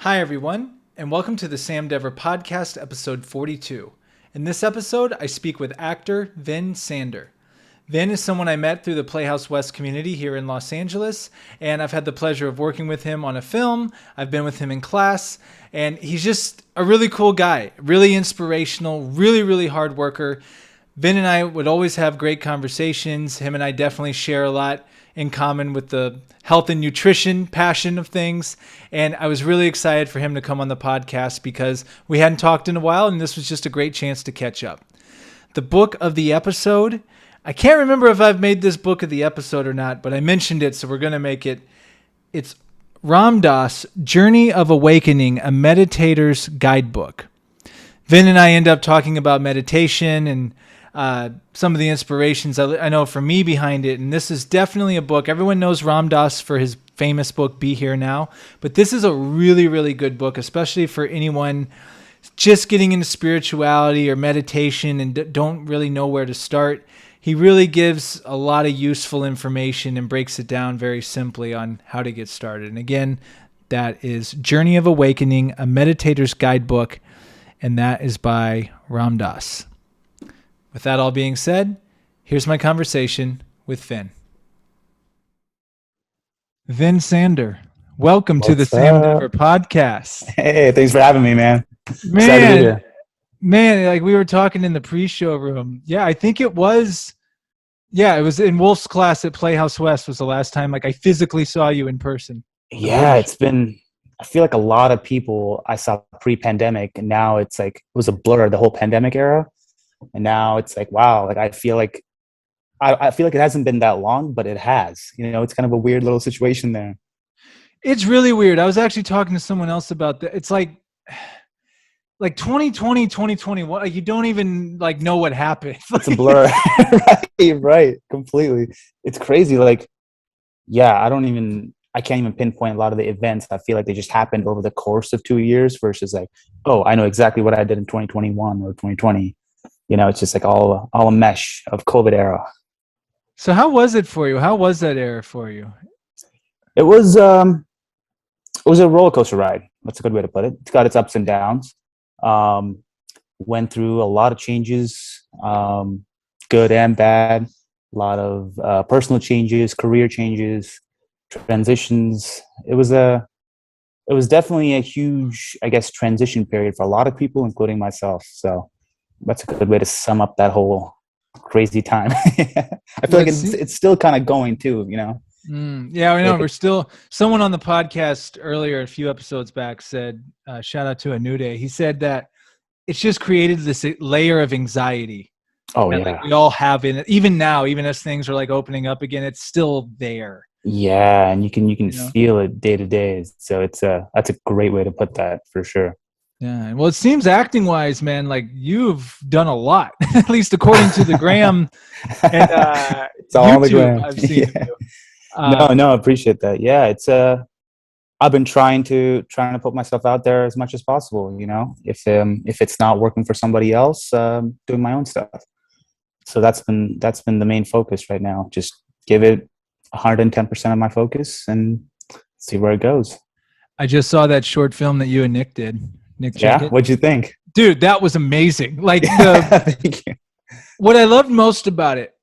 Hi, everyone, and welcome to the Sam Dever Podcast, episode 42. In this episode, I speak with actor Vinn Sander. Vinn is someone I met through the Playhouse West community here in Los Angeles, and I've had the pleasure of working with him on a film. I've been with him in class, and he's just a really cool guy, really inspirational, really hard worker. Vinn and I would always have great conversations. Him and I definitely share a lot in common with the health and nutrition passion of things. And I was really excited for him to come on the podcast because we hadn't talked in a while, and this was just a great chance to catch up. The book of the episode, I can't remember if I've made this book of the episode or not, but I mentioned it, so we're going to make it. It's Ram Dass, Journey of Awakening, a Meditator's Guidebook. Vinn and I end up talking about meditation and some of the inspirations I know for me behind it. And this is definitely a book. Everyone knows Ram Dass for his famous book, Be Here Now. But this is a really good book, especially for anyone just getting into spirituality or meditation and don't really know where to start. He really gives a lot of useful information and breaks it down very simply on how to get started. And again, that is Journey of Awakening, a Meditator's Guidebook. And that is by Ram Dass. With that all being said, here's my conversation with Vinn. Vinn Sander, welcome to the Sam Dever Podcast. Hey, thanks for having me, man. Man, like we were talking in the pre-show room. Yeah, I think it was in Wolf's class at Playhouse West was the last time like I physically saw you in person. Yeah, I feel like a lot of people I saw pre-pandemic, and now it's like, it was a blur, the whole pandemic era. And now it's like, wow, like I feel like it hasn't been that long, but it has. You know, it's kind of a weird little situation there. It's really weird. I was actually talking to someone else about that. It's like 2020, 2021, like you don't even like know what happened. It's a blur. right, completely. It's crazy. Like, yeah, I can't even pinpoint a lot of the events. I feel like they just happened over the course of 2 years versus like, oh, I know exactly what I did in 2021 or 2020. You know, it's just like all a mesh of COVID era. So how was it for you? How was that era for you? It was a roller coaster ride. That's a good way to put it. It's got its ups and downs. Went through a lot of changes, good and bad. A lot of personal changes, career changes, transitions. It was definitely a huge, I guess, transition period for a lot of people, including myself. So that's a good way to sum up that whole crazy time. I feel like it's still kind of going too, you know? Yeah, I know. We're still, someone on the podcast earlier, a few episodes back said, shout out to A New Day. He said that it's just created this layer of anxiety. Oh, that, yeah. like, we all have in it. Even now, even as things are like opening up again, it's still there. Yeah. And you can feel it day to day. So that's a great way to put that for sure. Yeah. Well, it seems acting wise, man, like you've done a lot, at least according to the Gram and it's all YouTube on the gram. I've seen. Yeah. No, I appreciate that. Yeah. I've been trying to put myself out there as much as possible, you know, if it's not working for somebody else, doing my own stuff. So that's been the main focus right now. Just give it 110% of my focus and see where it goes. I just saw that short film that you and Nick did. Yeah, what'd you think? Dude, that was amazing. Like Thank you. What I loved most about it,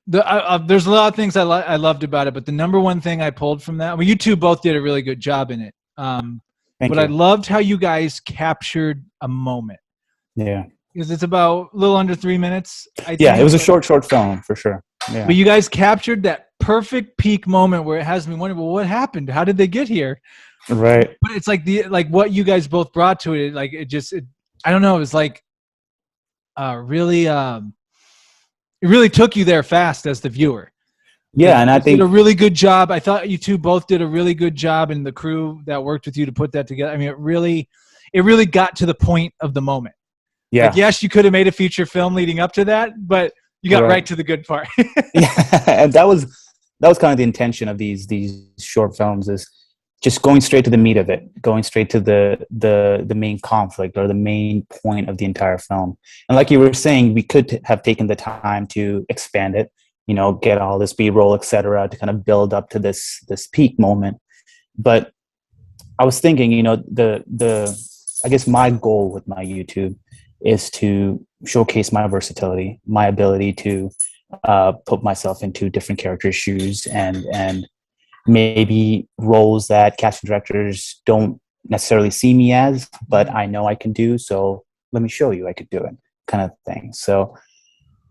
there's a lot of things I loved about it, but the number one thing I pulled from that, well, you two both did a really good job in it. But I loved how you guys captured a moment. Yeah. Because it's about a little under 3 minutes. It was a short film for sure. Yeah. But you guys captured that perfect peak moment where it has me wondering, well, what happened? How did they get here? Right. But it's like what you guys both brought to it. Like I don't know. It was like it really took you there fast as the viewer. Yeah, and I think did a really good job. I thought you two both did a really good job, and the crew that worked with you to put that together. I mean, it really got to the point of the moment. Yeah. Like, yes, you could have made a feature film leading up to that, but you got right to the good part. Yeah, and that was kind of the intention of these short films, is just going straight to the meat of it, going straight to the main conflict or the main point of the entire film. And like you were saying, we could have taken the time to expand it, you know, get all this B-roll, et cetera, to kind of build up to this peak moment. But I was thinking, the I guess my goal with my YouTube is to showcase my versatility, my ability to put myself into different characters' shoes, and maybe roles that casting directors don't necessarily see me as, but I know I can do. So let me show you I could do it, kind of thing. So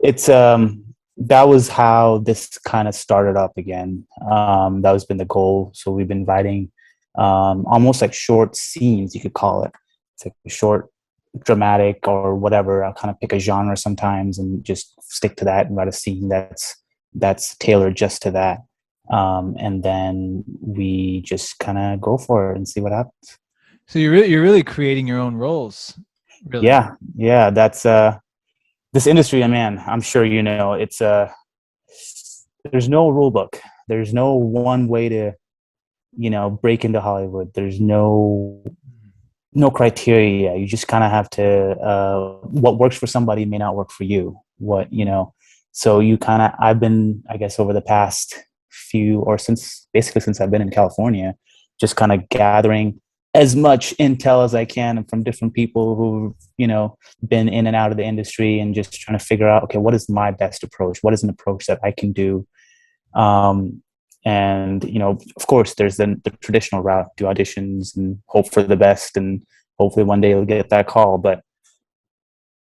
it's that was how this kind of started up again. That was been the goal. So we've been writing almost like short scenes, you could call it. It's like a short dramatic or whatever. I'll kind of pick a genre sometimes and just stick to that and write a scene that's tailored just to that. And then we just kind of go for it and see what happens. So you're really creating your own roles, really. Yeah, that's this industry, man. I'm sure it's there's no rule book. There's no one way to break into Hollywood. There's no criteria. You just kind of have to what works for somebody may not work for you. So you kind of I've been, I guess, over the past few, or since I've been in California, just kind of gathering as much intel as I can from different people who've been in and out of the industry, and just trying to figure out, okay, what is my best approach? What is an approach that I can do? And of course, there's the traditional route, do auditions and hope for the best, and hopefully one day you'll get that call. But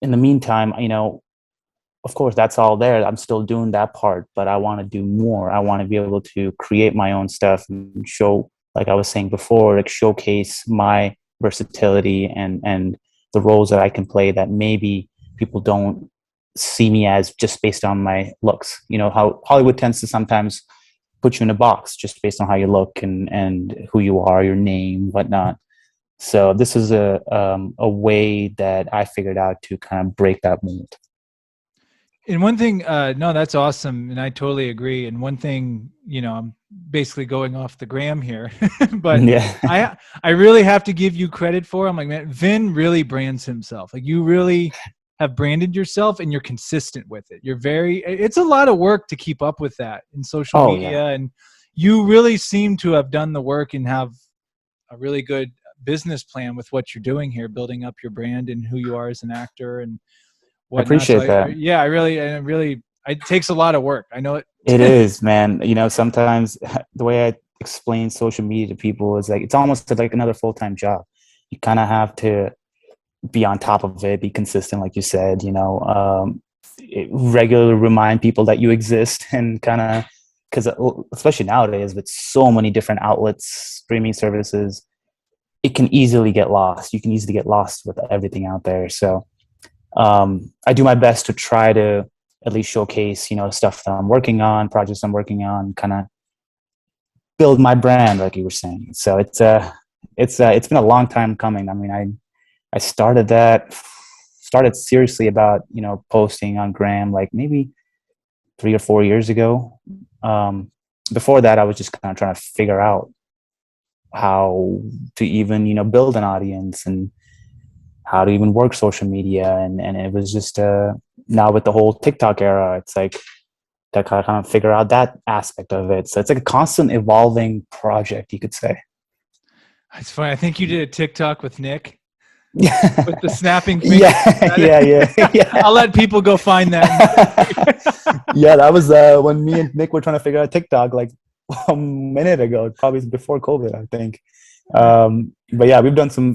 in the meantime, of course, that's all there. I'm still doing that part, but I want to do more. I want to be able to create my own stuff and show, like I was saying before, like showcase my versatility and the roles that I can play that maybe people don't see me as just based on my looks. How Hollywood tends to sometimes put you in a box just based on how you look and who you are, your name, whatnot. So this is a way that I figured out to kind of break that mold. And one thing, no, that's awesome. And I totally agree. And one thing, I'm basically going off the gram here, but yeah. I really have to give you credit for, I'm like, man, Vinn really brands himself. Like, you really have branded yourself and you're consistent with it. It's a lot of work to keep up with that in social media. Yeah. And you really seem to have done the work and have a really good business plan with what you're doing here, building up your brand and who you are as an actor and whatnot. I appreciate that. I really, it takes a lot of work. I know it. It is, man. Sometimes the way I explain social media to people is like, it's almost like another full-time job. You kind of have to be on top of it, be consistent, like you said, regularly remind people that you exist, and kind of, because especially nowadays with so many different outlets, streaming services, it can easily get lost. You can easily get lost with everything out there. So I do my best to try to at least showcase, stuff that I'm working on, projects I'm working on, kind of build my brand, like you were saying. So it's been a long time coming. I mean, I started seriously about, posting on Gram, like maybe 3 or 4 years ago. Before that, I was just kind of trying to figure out how to even, build an audience and how to even work social media. And it was just, now with the whole TikTok era, it's like to kind of figure out that aspect of it. So it's like a constant evolving project, you could say. It's funny. I think you did a TikTok with Nick. With the snapping fingers. Yeah. I'll let people go find that. Yeah, that was when me and Nick were trying to figure out TikTok like a minute ago, probably before COVID, I think. But yeah, we've done some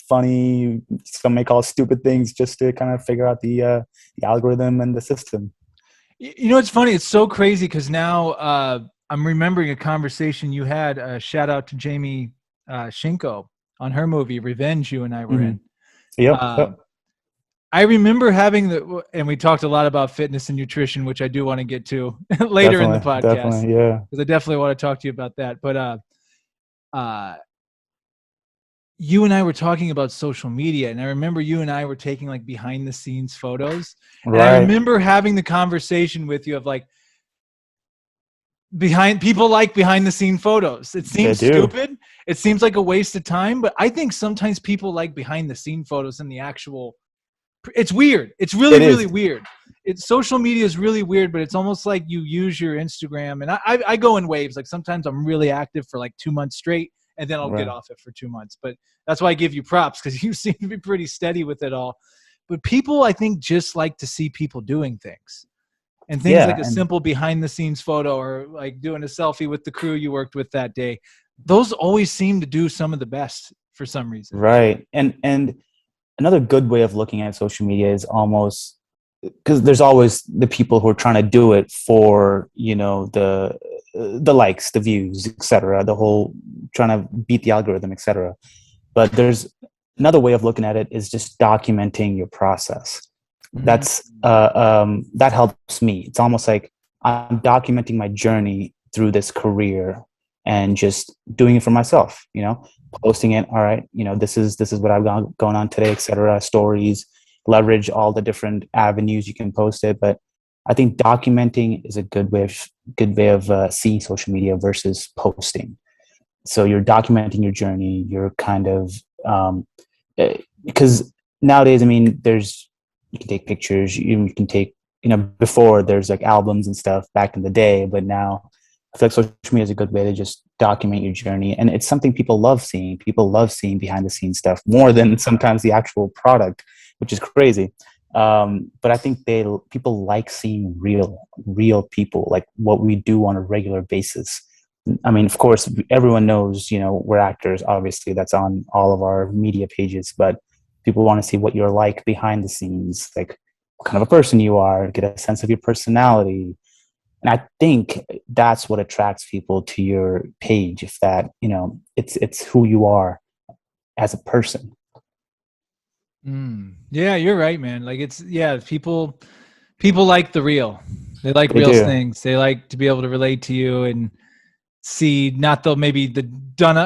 funny, some may call it stupid things, just to kind of figure out the algorithm and the system. It's funny. It's so crazy because now I'm remembering a conversation you had. Shout out to Jamie Shinko on her movie Revenge. You and I were in. Yep. I remember having and we talked a lot about fitness and nutrition, which I do want to get to later in the podcast. Definitely, yeah. Because I definitely want to talk to you about that. But you and I were talking about social media, and I remember you and I were taking like behind the scenes photos. Right. And I remember having the conversation with you of like, behind the scene photos. It seems stupid. It seems like a waste of time, but I think sometimes people like behind the scene photos and the actual, it's weird. It's really weird. Social media is really weird, but it's almost like you use your Instagram, and I go in waves. Like sometimes I'm really active for like 2 months straight, and then I'll get Right. off it for 2 months. But that's why I give you props, because you seem to be pretty steady with it all. But people, I think, just like to see people doing things. And things like Yeah, a and simple behind the scenes photo, or like doing a selfie with the crew you worked with that day. Those always seem to do some of the best for some reason. right. And another good way of looking at social media is almost, because there's always the people who are trying to do it for, the likes, the views, etc., the whole trying to beat the algorithm, etc. But there's another way of looking at it is just documenting your process. Mhm. That helps me. It's almost like I'm documenting my journey through this career and just doing it for myself, posting it. All right, this is what I've got going on today, etc. Stories, leverage all the different avenues you can post it. But I think documenting is a good way of seeing social media versus posting. So you're documenting your journey. You're kind of because nowadays, I mean, you can take pictures. You can take, before there's like albums and stuff back in the day, but now I feel like social media is a good way to just document your journey, and it's something people love seeing. People love seeing behind the scenes stuff more than sometimes the actual product, which is crazy. But I think people like seeing real people, like what we do on a regular basis. I mean, of course, everyone knows, we're actors, obviously, that's on all of our media pages, but people want to see what you're like behind the scenes, like what kind of a person you are, get a sense of your personality. And I think that's what attracts people to your page, if that, it's who you are as a person. Yeah, you're right, man. Like people like the real. They like They real do. things. They like to be able to relate to you and see not the maybe the done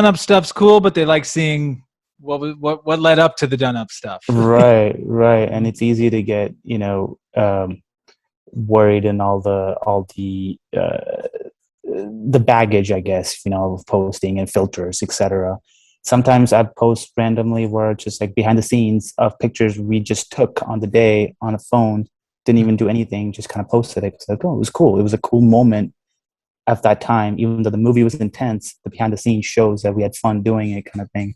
up stuff's cool, but they like seeing what led up to the done up stuff. Right, right. And it's easy to get, worried in all the baggage, I guess, of posting and filters, etc. Sometimes I post randomly where it's just like behind the scenes of pictures we just took on the day on a phone, didn't even do anything, just kind of posted it. It's like, oh, it was cool. It was a cool moment at that time, even though the movie was intense, the behind the scenes shows that we had fun doing it, kind of thing.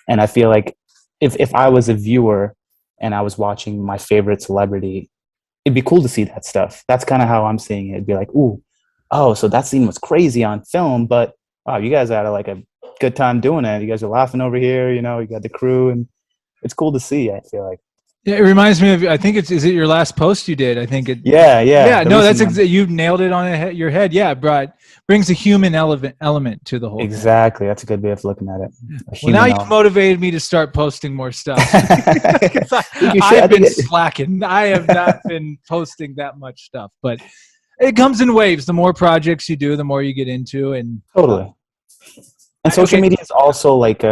And I feel like if I was a viewer and I was watching my favorite celebrity, it'd be cool to see that stuff. That's kind of how I'm seeing it. It'd be like, ooh, oh, so that scene was crazy on film, but wow, you guys had like a good time doing it. You guys are laughing over here, you got the crew, and it's cool to see, I feel like. Yeah, it reminds me of. I think is it your last post you did? I think it. Yeah, yeah, Yeah, the no, recent one. you nailed it on your head. Yeah, brings a human element to the whole thing. Exactly. That's a good way of looking at it. A Well, now human you've element. motivated me to start posting more stuff. I 'Cause think you should. I I've think been slacking. I have not been posting that much stuff, but it comes in waves. The more projects you do, the more you get into. And totally. And social okay, media is also like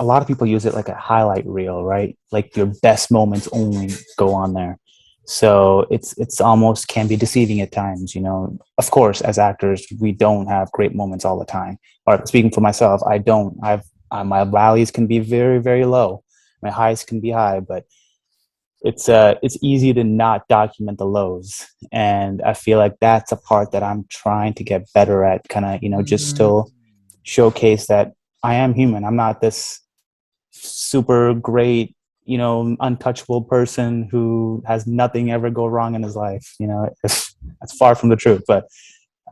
a lot of people use it like a highlight reel, right? Like your best moments only go on there. So it's almost can be deceiving at times, Of course, as actors, we don't have great moments all the time. Or speaking for myself, I don't. My valleys can be very, very low. My highs can be high, but it's easy to not document the lows. And I feel like that's a part that I'm trying to get better at, kind of, just mm, still showcase that I am human. I'm not this super great, untouchable person who has nothing ever go wrong in his life. That's far from the truth. But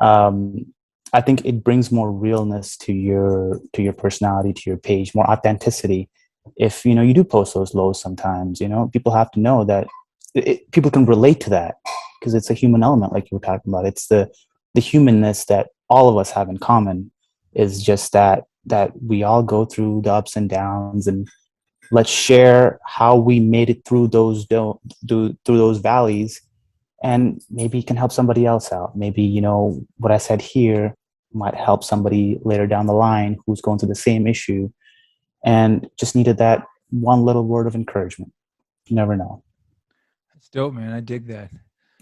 um, I think it brings more realness to your personality, to your page, more authenticity. If you do post those lows sometimes, people have to know that people can relate to that, because it's a human element, like you were talking about. It's the humanness that all of us have in common, is just that we all go through the ups and downs, and let's share how we made it through through those valleys, and maybe it can help somebody else out. Maybe what I said here might help somebody later down the line who's going through the same issue and just needed that one little word of encouragement. You never know. that's dope, man. I dig that.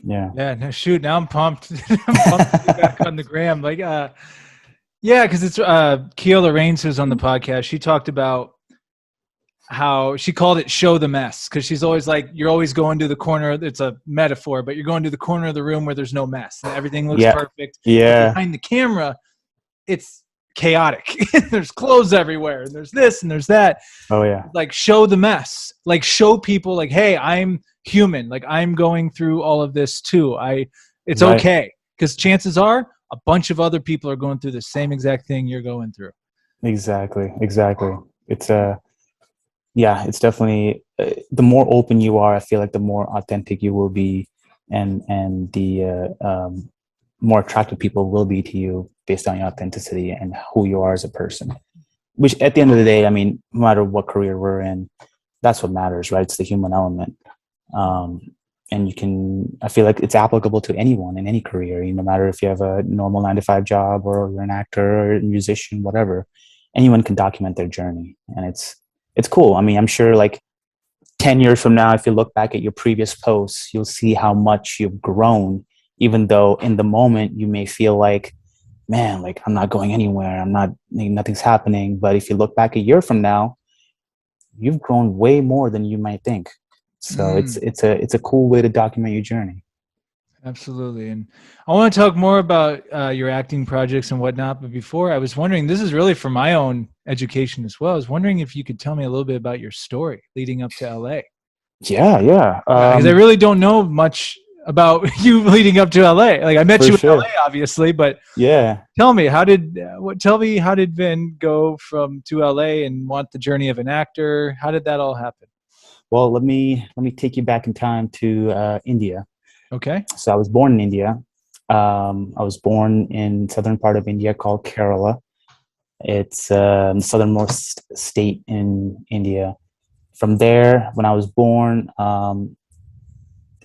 Yeah. Yeah, no, shoot. Now I'm pumped. I'm pumped to get back on the gram. Like, yeah, because it's Keola Rains who's on the podcast. She talked about how she called it show the mess, because she's always like, you're always going to the corner. It's a metaphor, but you're going to the corner of the room where there's no mess and everything looks Yeah. perfect. But Yeah. behind the camera, it's chaotic. There's clothes everywhere, and there's this and there's that. Oh yeah. Like, show the mess. Like, show people, like, hey, I'm human. Like, I'm going through all of this too. It's Right. okay, because chances are a bunch of other people are going through the same exact thing you're going through. Exactly. It's yeah, it's definitely the more open you are, I feel like the more authentic you will be, and the more attractive people will be to you based on your authenticity and who you are as a person. Which, at the end of the day, I mean, no matter what career we're in, that's what matters, right? It's the human element. Um, and I feel like it's applicable to anyone in any career, no matter if you have a normal 9 to 5 job or you're an actor or a musician, whatever. Anyone can document their journey, and it's cool. I mean, I'm sure like 10 years from now, if you look back at your previous posts, you'll see how much you've grown, even though in the moment you may feel like, man, like I'm not going anywhere. Nothing's happening. But if you look back a year from now, you've grown way more than you might think. So it's a cool way to document your journey. Absolutely. And I want to talk more about your acting projects and whatnot. But before, I was wondering, this is really for my own education as well. I was wondering if you could tell me a little bit about your story leading up to LA. Yeah. Because I really don't know much about you leading up to LA. Like, I met For you in sure. LA, obviously, but Yeah. tell me, tell me, how did Vinn go to LA and want the journey of an actor? How did that all happen? Well, let me take you back in time to India. Okay. So I was born in India. I was born in southern part of India called Kerala. It's the southernmost state in India. From there, when I was born,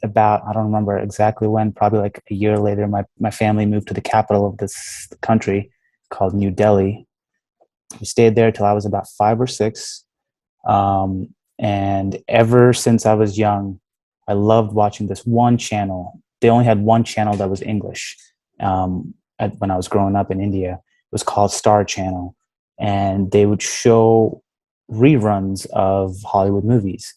about, I don't remember exactly when, probably like a year later, my family moved to the capital of this country called New Delhi. We stayed there till I was about 5 or 6. And ever since I was young, I loved watching this one channel. They only had one channel that was English when I was growing up in India. It was called Star Channel. And they would show reruns of Hollywood movies.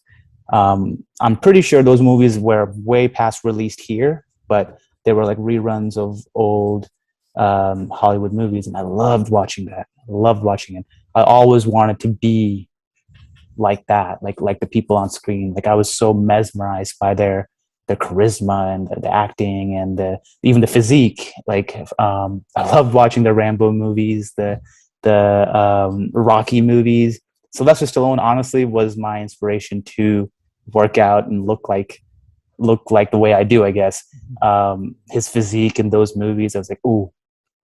I'm pretty sure those movies were way past released here, but they were like reruns of old Hollywood movies. And I loved watching that. I loved watching it. I always wanted to be like that, like the people on screen. Like I was so mesmerized by their charisma and the acting and even the physique. Like I loved watching the Rambo movies, the Rocky movies. Sylvester Stallone honestly was my inspiration to work out and look like the way I do, I guess. His physique in those movies, I was like, ooh,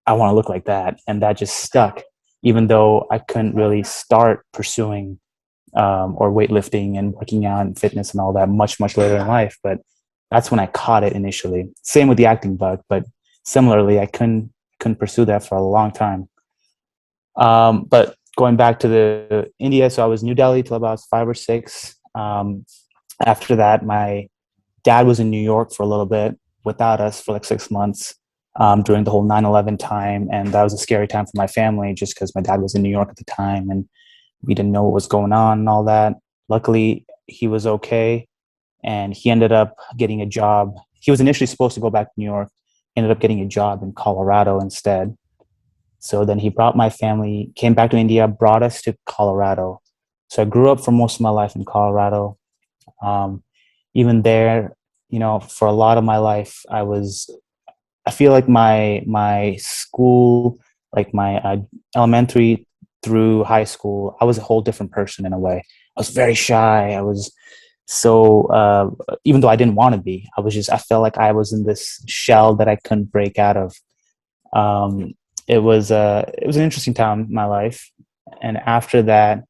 I want to look like that, and that just stuck. Even though I couldn't really start pursuing or weightlifting and working out and fitness and all that much later in life, but that's when I caught it initially. Same with the acting bug, but similarly, I couldn't pursue that for a long time. But going back to the India, so I was New Delhi till about 5 or 6. After that, my dad was in New York for a little bit without us for like 6 months during the whole 9/11 time, and that was a scary time for my family just because my dad was in New York at the time and we didn't know what was going on and all that. Luckily, he was okay, and he ended up getting a job. He was initially supposed to go back to New York, ended up getting a job in Colorado instead. So then he brought my family, came back to India, brought us to Colorado. So I grew up for most of my life in Colorado. Um, Even there, for a lot of my life, I feel like my school, like my elementary through high school, I was a whole different person in a way. I was very shy. I was so, even though I didn't want to be, I felt like I was in this shell that I couldn't break out of. Um, it was an interesting time in my life. And after that,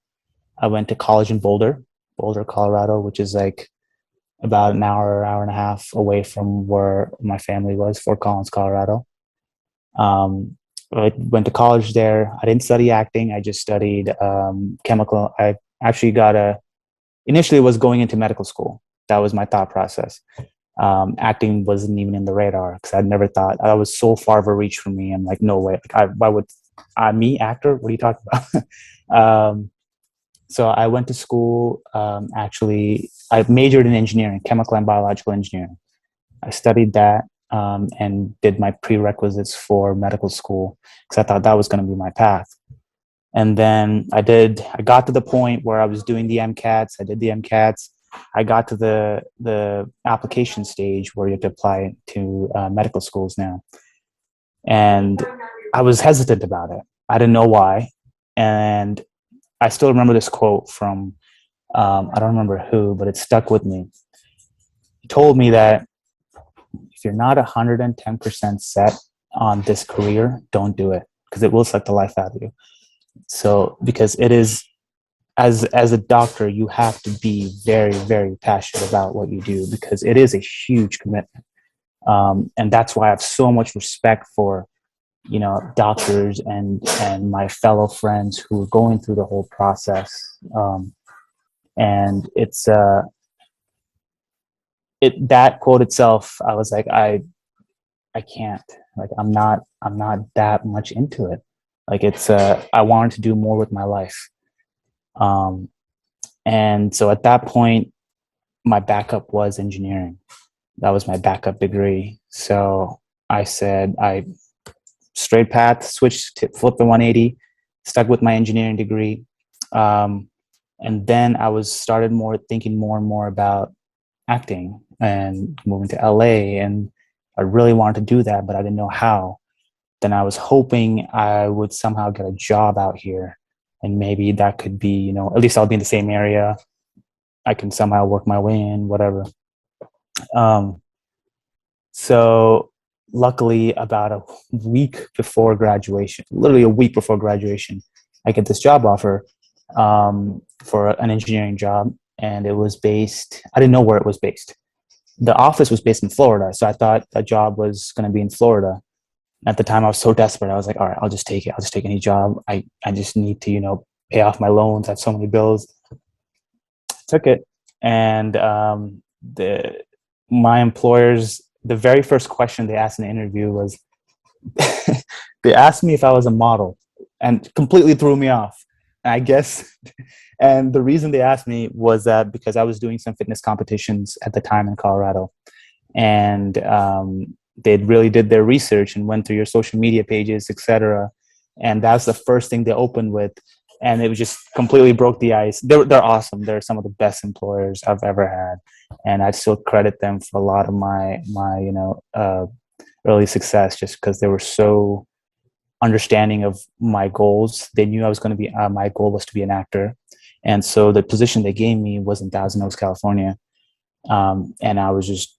I went to college in Boulder, Colorado, which is like about an hour and a half away from where my family was, Fort Collins, Colorado. I went to college there. I didn't study acting. I just studied chemical. I actually initially was going into medical school. That was my thought process. Acting wasn't even in the radar because I'd never thought. I was so far of a reach from me. I'm like, no way. Like, why would me, actor? What are you talking about? So I went to school. Actually, I majored in engineering, chemical and biological engineering. I studied that. and did my prerequisites for medical school because I thought that was going to be my path. And then I got to the point where I was doing the MCATs. I did the MCATs. I got to the application stage where you have to apply to medical schools now. And I was hesitant about it. I didn't know why. And I still remember this quote from, I don't remember who, but it stuck with me. He told me that if you're not 110% set on this career, don't do it because it will suck the life out of you. So, because it is, as a doctor, you have to be very, very passionate about what you do because it is a huge commitment. And that's why I have so much respect for, doctors and my fellow friends who are going through the whole process. And it's, that quote itself, I was like, I can't, like, I'm not that much into it. Like it's, I wanted to do more with my life. And so at that point, my backup was engineering. That was my backup degree. So I said, I straight path, switched to flip the 180, stuck with my engineering degree. And then I was started thinking more and more about acting and moving to LA. And I really wanted to do that, but I didn't know how. Then I was hoping I would somehow get a job out here. And maybe that could be, at least I'll be in the same area. I can somehow work my way in, whatever. So luckily, about a week before graduation, literally a week before graduation, I get this job offer for an engineering job. And it was based, I didn't know where it was based. The office was based in Florida. So I thought the job was going to be in Florida. At the time, I was so desperate. I was like, all right, I'll just take it. I'll just take any job. I just need to, pay off my loans. I have so many bills. Took it. And my employers, the very first question they asked in the interview was, they asked me if I was a model and completely threw me off. I guess. And the reason they asked me was that because I was doing some fitness competitions at the time in Colorado. And they really did their research and went through your social media pages, etc. And that's the first thing they opened with. And it was just completely broke the ice. They're awesome. They're some of the best employers I've ever had. And I still credit them for a lot of my early success just because they were so understanding of my goals. They knew I was going to be, my goal was to be an actor. And so the position they gave me was in Thousand Oaks, California. And I was just,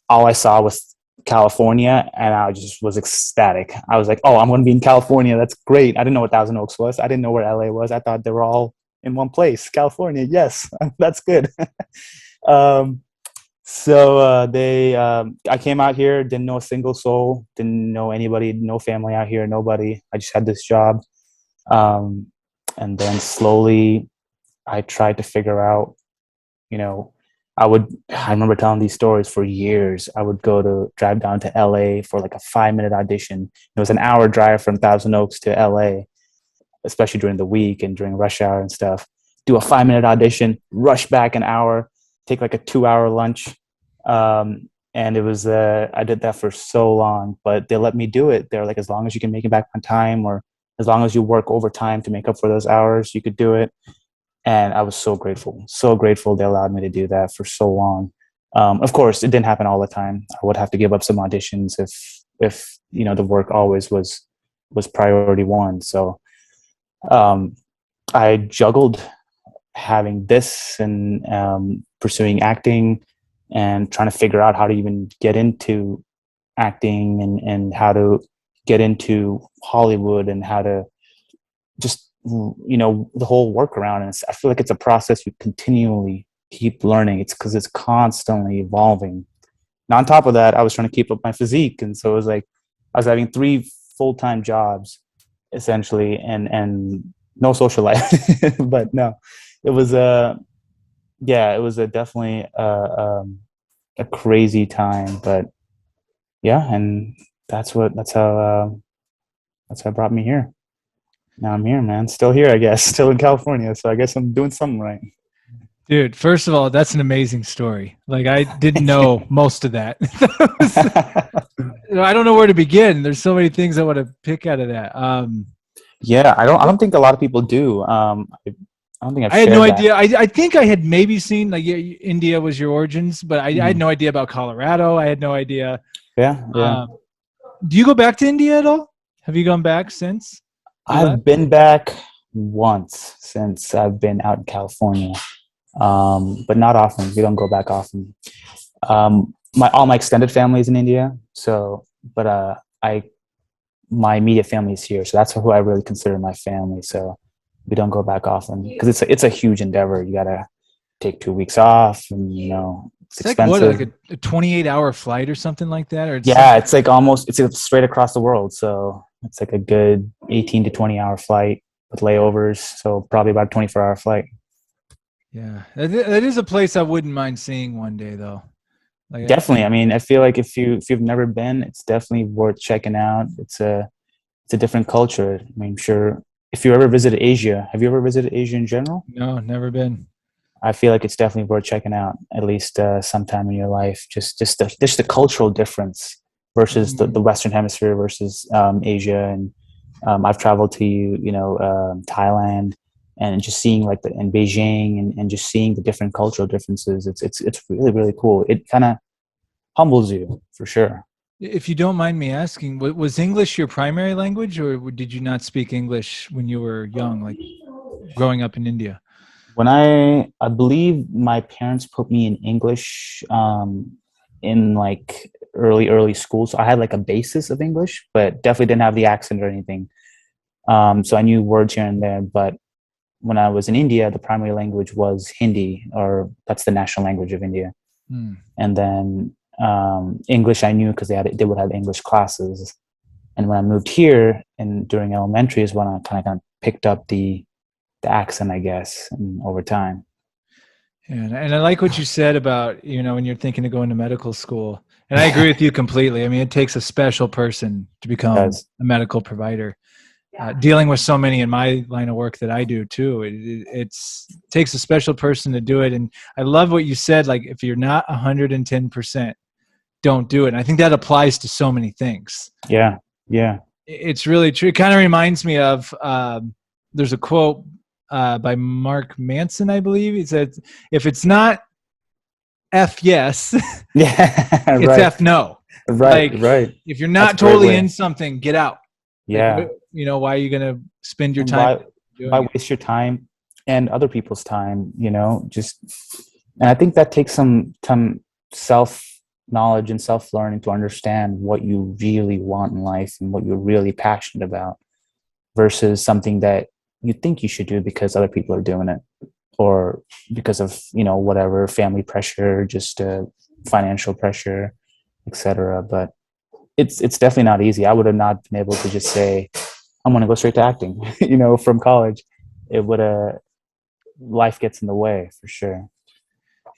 all I saw was California, and I just was ecstatic. I was like, oh, I'm going to be in California. That's great. I didn't know what Thousand Oaks was. I didn't know where LA was. I thought they were all in one place. California, yes, that's good. I came out here, didn't know a single soul, didn't know anybody, no family out here, nobody. I just had this job. And then slowly I tried to figure out, I remember telling these stories for years. I would drive down to LA for like a 5-minute audition. It was an hour drive from Thousand Oaks to LA, especially during the week and during rush hour and stuff. Do a 5-minute audition, rush back an hour, take like a 2-hour lunch. And it was, I did that for so long, but they let me do it. They're like, as long as you can make it back on time, or as long as you work overtime to make up for those hours, you could do it. And I was so grateful they allowed me to do that for so long. Of course, it didn't happen all the time. I would have to give up some auditions if the work always was priority one. So I juggled having this and pursuing acting and trying to figure out how to even get into acting and how to get into Hollywood and how to just the whole workaround. And I feel like it's a process you continually keep learning. It's because it's constantly evolving. And on top of that, I was trying to keep up my physique, and so it was like I was having 3 full-time jobs essentially, and no social life. But no, it was definitely a crazy time. But yeah, and that's how brought me here. Now I'm here, man. Still here, I guess. Still in California. So I guess I'm doing something right. Dude, first of all, that's an amazing story. Like I didn't Thank you. know most of that. I don't know where to begin. There's so many things I want to pick out of that. Yeah, I don't think a lot of people do. I don't think I've I had no shared that. idea. I think I had maybe seen like yeah, India was your origins, but I had Mm. no idea about Colorado. I had no idea. Yeah, yeah. Um, do you go back to India at all? Have you gone back since you left? I've been back once since I've been out in California, but not often. We don't go back often. My all my extended family is in India, so but I my immediate family is here, so that's who I really consider my family. So we don't go back often because it's a huge endeavor. You gotta take 2 weeks off, and it's It's like what, expensive. like a 28-hour flight or something like that, or it's Yeah, something. it's like almost it's straight across the world, so it's like a good 18 to 20 hour flight with layovers. So probably about a 24-hour flight. Yeah, that is a place I wouldn't mind seeing one day, though. Like, Definitely. I mean, I feel like if you've never been, it's definitely worth checking out. It's a different culture. I mean, sure. If you ever visited Asia, have you ever visited Asia in general? no, never been. I feel like it's definitely worth checking out at least sometime in your life. Just the cultural difference versus the Mm. Western Hemisphere versus Asia. And I've traveled to Thailand, and just seeing like the in Beijing, and just seeing the different cultural differences. It's really really cool. It kind of humbles you for sure. If you don't mind me asking, was English your primary language, or did you not speak English when you were young, like growing up in India? When I believe my parents put me in English in like early school, so I had like a basis of English, but definitely didn't have the accent or anything. So I knew words here and there. But when I was in India, the primary language was Hindi, or that's the national language of India. Hmm. And then English I knew because they would have English classes. And when I moved here and during elementary is when I kind of picked up the accent, I guess, and over time. And I like what you said about, when you're thinking of going to medical school. And I agree with you completely. I mean, it takes a special person to It become does. a medical provider. Dealing with so many in my line of work that I do too, it takes a special person to do it. And I love what you said. Like, if you're not 110%, don't do it. And I think that applies to so many things. Yeah. Yeah. It's really true. It kind of reminds me of there's a quote by Mark Manson, I believe. He said, "If it's not F yes, Yeah. it's Right. F no." Right. Like, Right. if you're That's a not great totally way. in something, get out. Like, Yeah. why are you gonna spend your And time why doing it? waste your time and other people's time, just and I think that takes some self knowledge and self learning to understand what you really want in life and what you're really passionate about versus something that you think you should do because other people are doing it, or because of whatever family pressure, just financial pressure, etc. But it's definitely not easy. I would have not been able to just say I'm going to go straight to acting, from college. It would have life gets in the way for sure.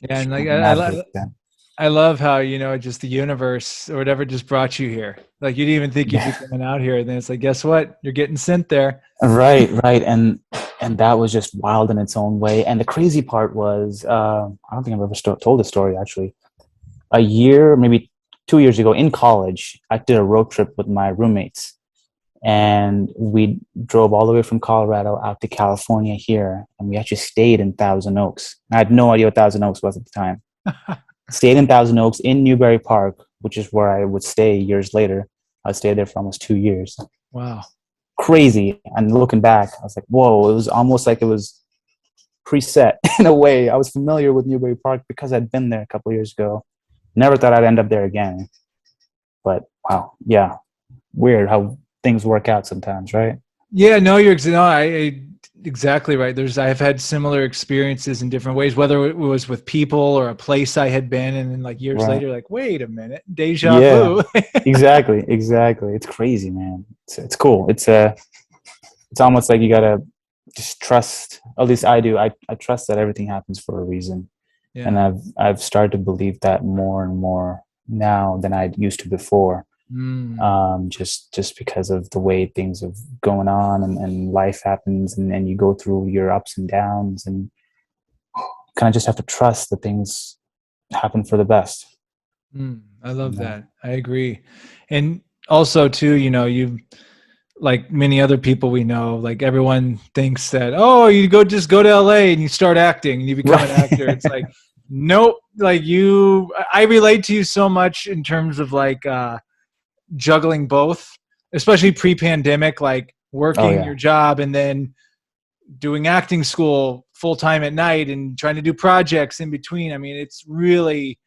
Yeah, and like Trying to navigate that. I love how just the universe or whatever just brought you here. Like, you didn't even think you'd be Yeah, coming out here, and then it's like, guess what? You're getting sent there. right, right, and that was just wild in its own way. And the crazy part was, I don't think I've ever told this story actually. A year, maybe 2 years ago, in college, I did a road trip with my roommates, and we drove all the way from Colorado out to California here, and we actually stayed in Thousand Oaks. I had no idea what Thousand Oaks was at the time. Stayed in Thousand Oaks in Newbury Park, which is where I would stay years later. I stayed there for almost 2 years. Wow. Crazy. And looking back, I was like, whoa, it was almost like it was preset in a way. I was familiar with Newbury Park because I'd been there a couple of years ago. Never thought I'd end up there again. But wow, yeah, weird how things work out sometimes, right? Yeah, no, no, exactly right. I've had similar experiences in different ways, whether it was with people or a place I had been, and then like years Right. later, like, wait a minute, deja Yeah, vu. exactly, exactly. It's crazy, man. It's cool. It's almost like you gotta just trust. At least I do. I trust that everything happens for a reason, and Yeah. I've started to believe that more and more now than I used to before. Mm. Just because of the way things have going on, and life happens, and you go through your ups and downs, and kind of just have to trust that things happen for the best. I love Yeah. that. I agree. And also too, you like many other people we know, like everyone thinks that, oh, you just go to LA and you start acting and you become an actor. It's like, nope. Like I relate to you so much in terms of like juggling both, especially pre-pandemic, like Oh working yeah. your job and then doing acting school full time at night and trying to do projects in between. I mean, it's really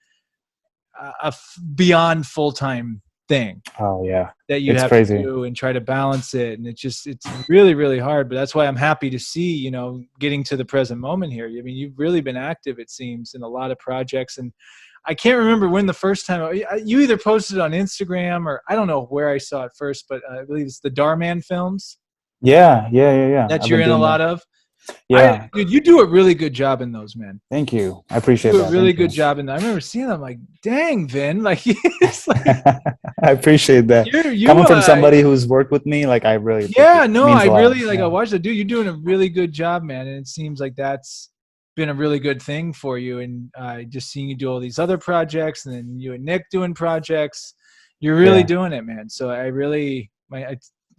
beyond full time thing Oh yeah. that you It's have to crazy. do and try to balance it. And it's really, really hard. But that's why I'm happy to see, getting to the present moment here. I mean, you've really been active, it seems, in a lot of projects. And I can't remember when the first time you either posted on Instagram or I don't know where I saw it first, but I believe it's the Darman films Yeah. that I've you're been in a doing lot that. of. Yeah. Dude, you do a really good job in those, man. Thank you. I You appreciate do a that. really Thank you. good job in that. I remember seeing them like, dang, Vin, like it's like I appreciate that. you Coming from somebody who's worked with me, like I really appreciate yeah, it. It no, means I a lot. really like I Yeah. watched it, dude. You're doing a really good job, man, and it seems like that's been a really good thing for you. And just seeing you do all these other projects, and then you and Nick doing projects, you're really Yeah. doing it, man. So I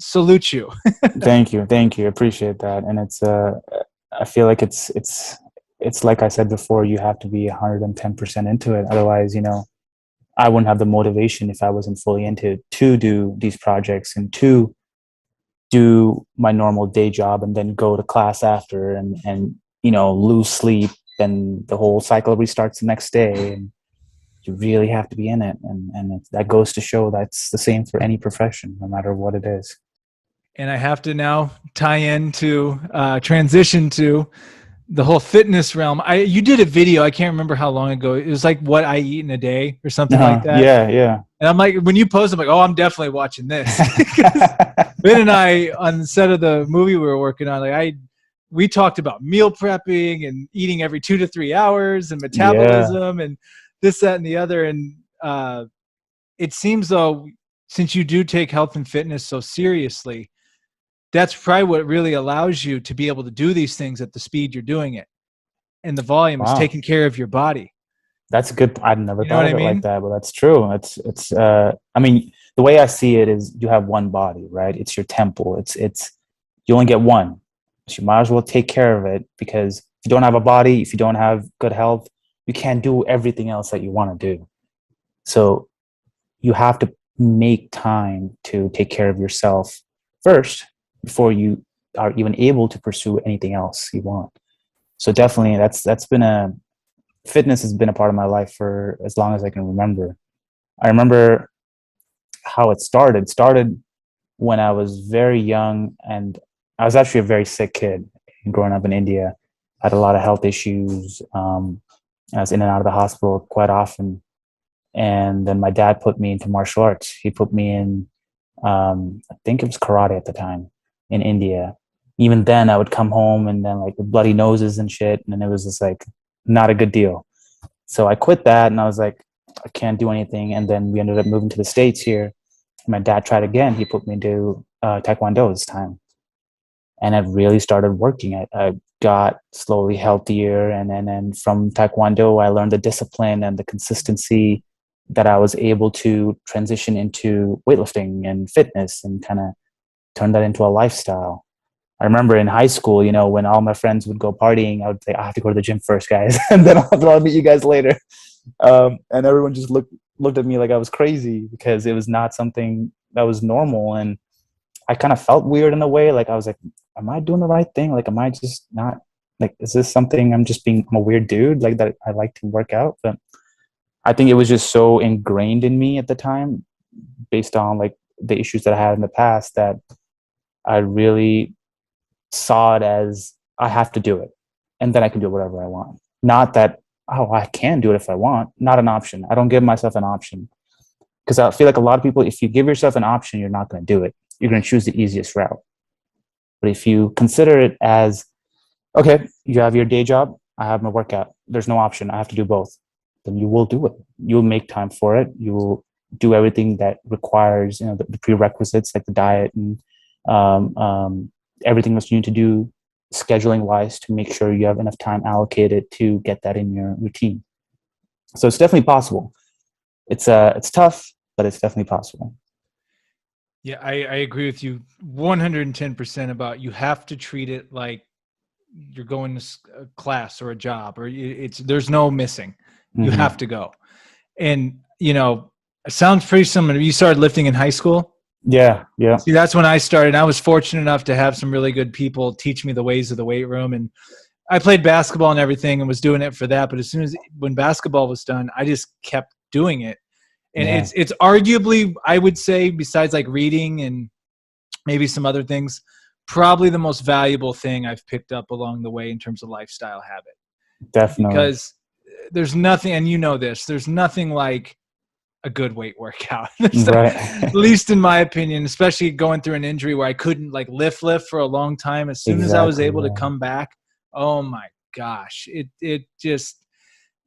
salute you. Thank you. Thank you. Appreciate that. And I feel like it's like I said before, you have to be 110% into it. Otherwise, I wouldn't have the motivation if I wasn't fully into it to do these projects and to do my normal day job and then go to class after and lose sleep, and the whole cycle restarts the next day. And you really have to be in it, and that goes to show that's the same for any profession, no matter what it is. And I have to now tie into transition to the whole fitness realm. You did a video, I can't remember how long ago. It was like what I eat in a day or something like that. Yeah. And I'm like, when you post, I'm like, oh, I'm definitely watching this. Because Vinn and I, on the set of the movie we were working on, we talked about meal prepping and eating every 2 to 3 hours and Yeah. metabolism and this, that, and the other. And it seems though, since you do take health and fitness so seriously, that's probably what really allows you to be able to do these things at the speed you're doing it. And the volume is Wow. taking care of your body. That's good. I've never You know thought what of I it like mean? that, but that's true. I mean, the way I see it is you have one body, right? It's your temple. It's you only get one. So you might as well take care of it, because if you don't have a body, if you don't have good health, you can't do everything else that you want to do. So you have to make time to take care of yourself first before you are even able to pursue anything else you want. So definitely that's been a fitness has been a part of my life for as long as I can remember. I remember how it started. It started when I was very young, and I was actually a very sick kid growing up in India. I had a lot of health issues. I was in and out of the hospital quite often. And then my dad put me into martial arts. He put me in, I think it was karate at the time in India. Even then, I would come home and then like with bloody noses and shit. And it was just like not a good deal. So I quit that and I was like, I can't do anything. And then we ended up moving to the States here. My dad tried again. He put me into Taekwondo this time. And it really started working. I got slowly healthier. And then from Taekwondo, I learned the discipline and the consistency that I was able to transition into weightlifting and fitness and kind of turn that into a lifestyle. I remember in high school, when all my friends would go partying, I would say, I have to go to the gym first, guys, and then I'll meet you guys later. And everyone just looked at me like I was crazy, because it was not something that was normal. And I kind of felt weird in a way. Like I was like, am I doing the right thing? Like, am I just not, like, is this something I'm a weird dude, like that I like to work out? But I think it was just so ingrained in me at the time, based on like the issues that I had in the past, that I really saw it as I have to do it, and then I can do whatever I want. Not that, oh, I can do it if I want. Not an option. I don't give myself an option, because I feel like a lot of people, if you give yourself an option, you're not going to do it. You're going to choose the easiest route. But if you consider it as, okay, you have your day job, I have my workout, there's no option, I have to do both, then you will do it. You'll make time for it. You will do everything that requires, the prerequisites, like the diet and everything else you need to do scheduling wise to make sure you have enough time allocated to get that in your routine. So it's definitely possible. It's tough, but it's definitely possible. Yeah, I agree with you 110% about you have to treat it like you're going to a class or a job, or it's there's no missing. You Mm-hmm. have to go. And, it sounds pretty similar. You started lifting in high school? Yeah, yeah. See, that's when I started. I was fortunate enough to have some really good people teach me the ways of the weight room. And I played basketball and everything and was doing it for that. But as soon as when basketball was done, I just kept doing it. And Yeah, it's arguably, I would say, besides like reading and maybe some other things, probably the most valuable thing I've picked up along the way in terms of lifestyle habit. definitely. Because there's nothing, and you know this, there's nothing like a good weight workout. At Right. least in my opinion, especially going through an injury where I couldn't like lift for a long time. As soon as I was Exactly. able to Yeah. come back, oh my gosh, it just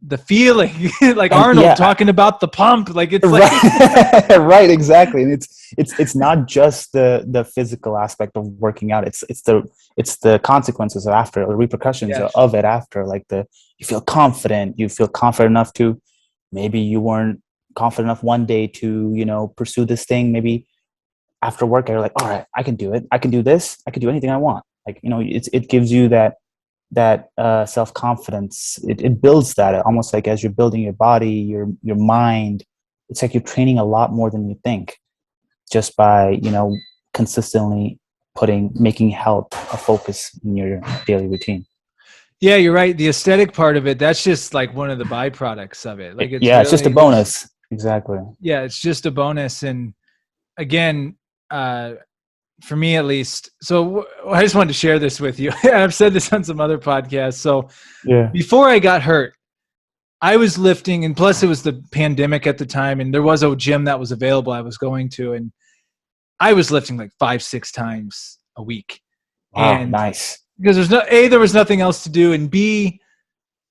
the feeling like And Arnold yeah, talking about the pump, like it's like right. Right, exactly. And it's not just the physical aspect of working out. It's the consequences after, the repercussions yes, of it after. Like you feel confident. You feel confident enough to, maybe you weren't confident enough one day to, pursue this thing. Maybe after work, you're like, all right, I can do it. I can do this. I can do anything I want. Like, it gives you that self-confidence. It builds that, almost like as you're building your body, your mind. It's like you're training a lot more than you think, just by consistently making health a focus in your daily routine. yeah, you're right. The aesthetic part of it, that's just like one of the byproducts of it. Like it's Yeah, it's just a really there's bonus. Exactly. yeah, it's just a bonus. And again, for me at least, so I just wanted to share this with you. I've said this on some other podcasts. So Yeah. before I got hurt, I was lifting, and plus it was the pandemic at the time, and there was a gym that was available I was going to, and I was lifting like 5-6 times a week. Wow, And nice. because there was nothing else to do, and B,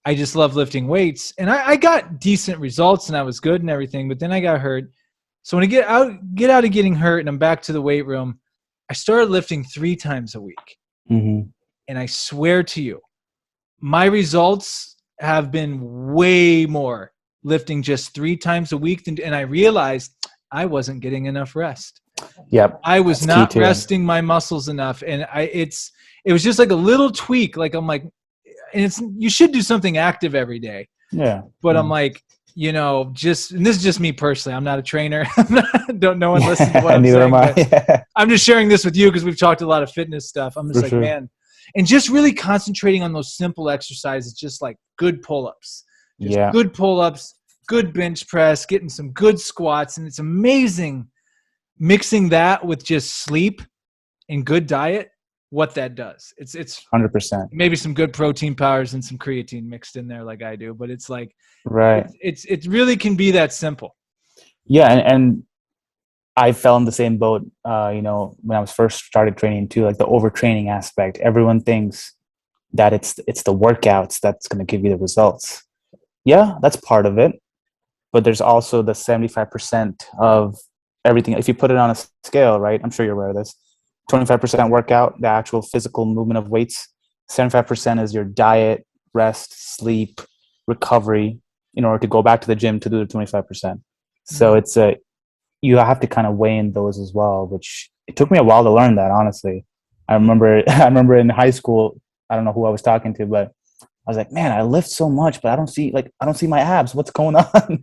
I just love lifting weights, and I got decent results, and I was good and everything. But then I got hurt. So when I get out of getting hurt, and I'm back to the weight room, I started lifting 3 times a week. Mm-hmm. And I swear to you, my results have been way more lifting just 3 times a week and I realized I wasn't getting enough rest. Yep, I was that's key not too. resting my muscles enough. And it was just like a little tweak. Like I'm like, and you should do something active every day. Yeah. But I'm Yeah. like, and this is just me personally. I'm not a trainer. Don't no one listen to what I'm Neither am saying, I. but Yeah, I'm just sharing this with you because we've talked a lot of fitness stuff. I'm just for like, sure. man, and just really concentrating on those simple exercises, just like good pull-ups, just Yeah. good pull-ups, good bench press, getting some good squats. And it's amazing mixing that with just sleep and good diet, what that does. It's 100%. maybe some good protein powders and some creatine mixed in there like I do, but it's like, Right. it really can be that simple. Yeah, and I fell in the same boat, when I was first started training too, like the overtraining aspect. Everyone thinks that it's the workouts that's going to give you the results. Yeah, that's part of it, but there's also the 75% of everything. If you put it on a scale, right? I'm sure you're aware of this. 25% workout, the actual physical movement of weights. 75% is your diet, rest, sleep, recovery, in order to go back to the gym to do the 25%. So Mhm. you have to kind of weigh in those as well, which it took me a while to learn that, honestly. I remember in high school, I don't know who I was talking to, but I was like, man, I lift so much, but I don't see my abs. What's going on?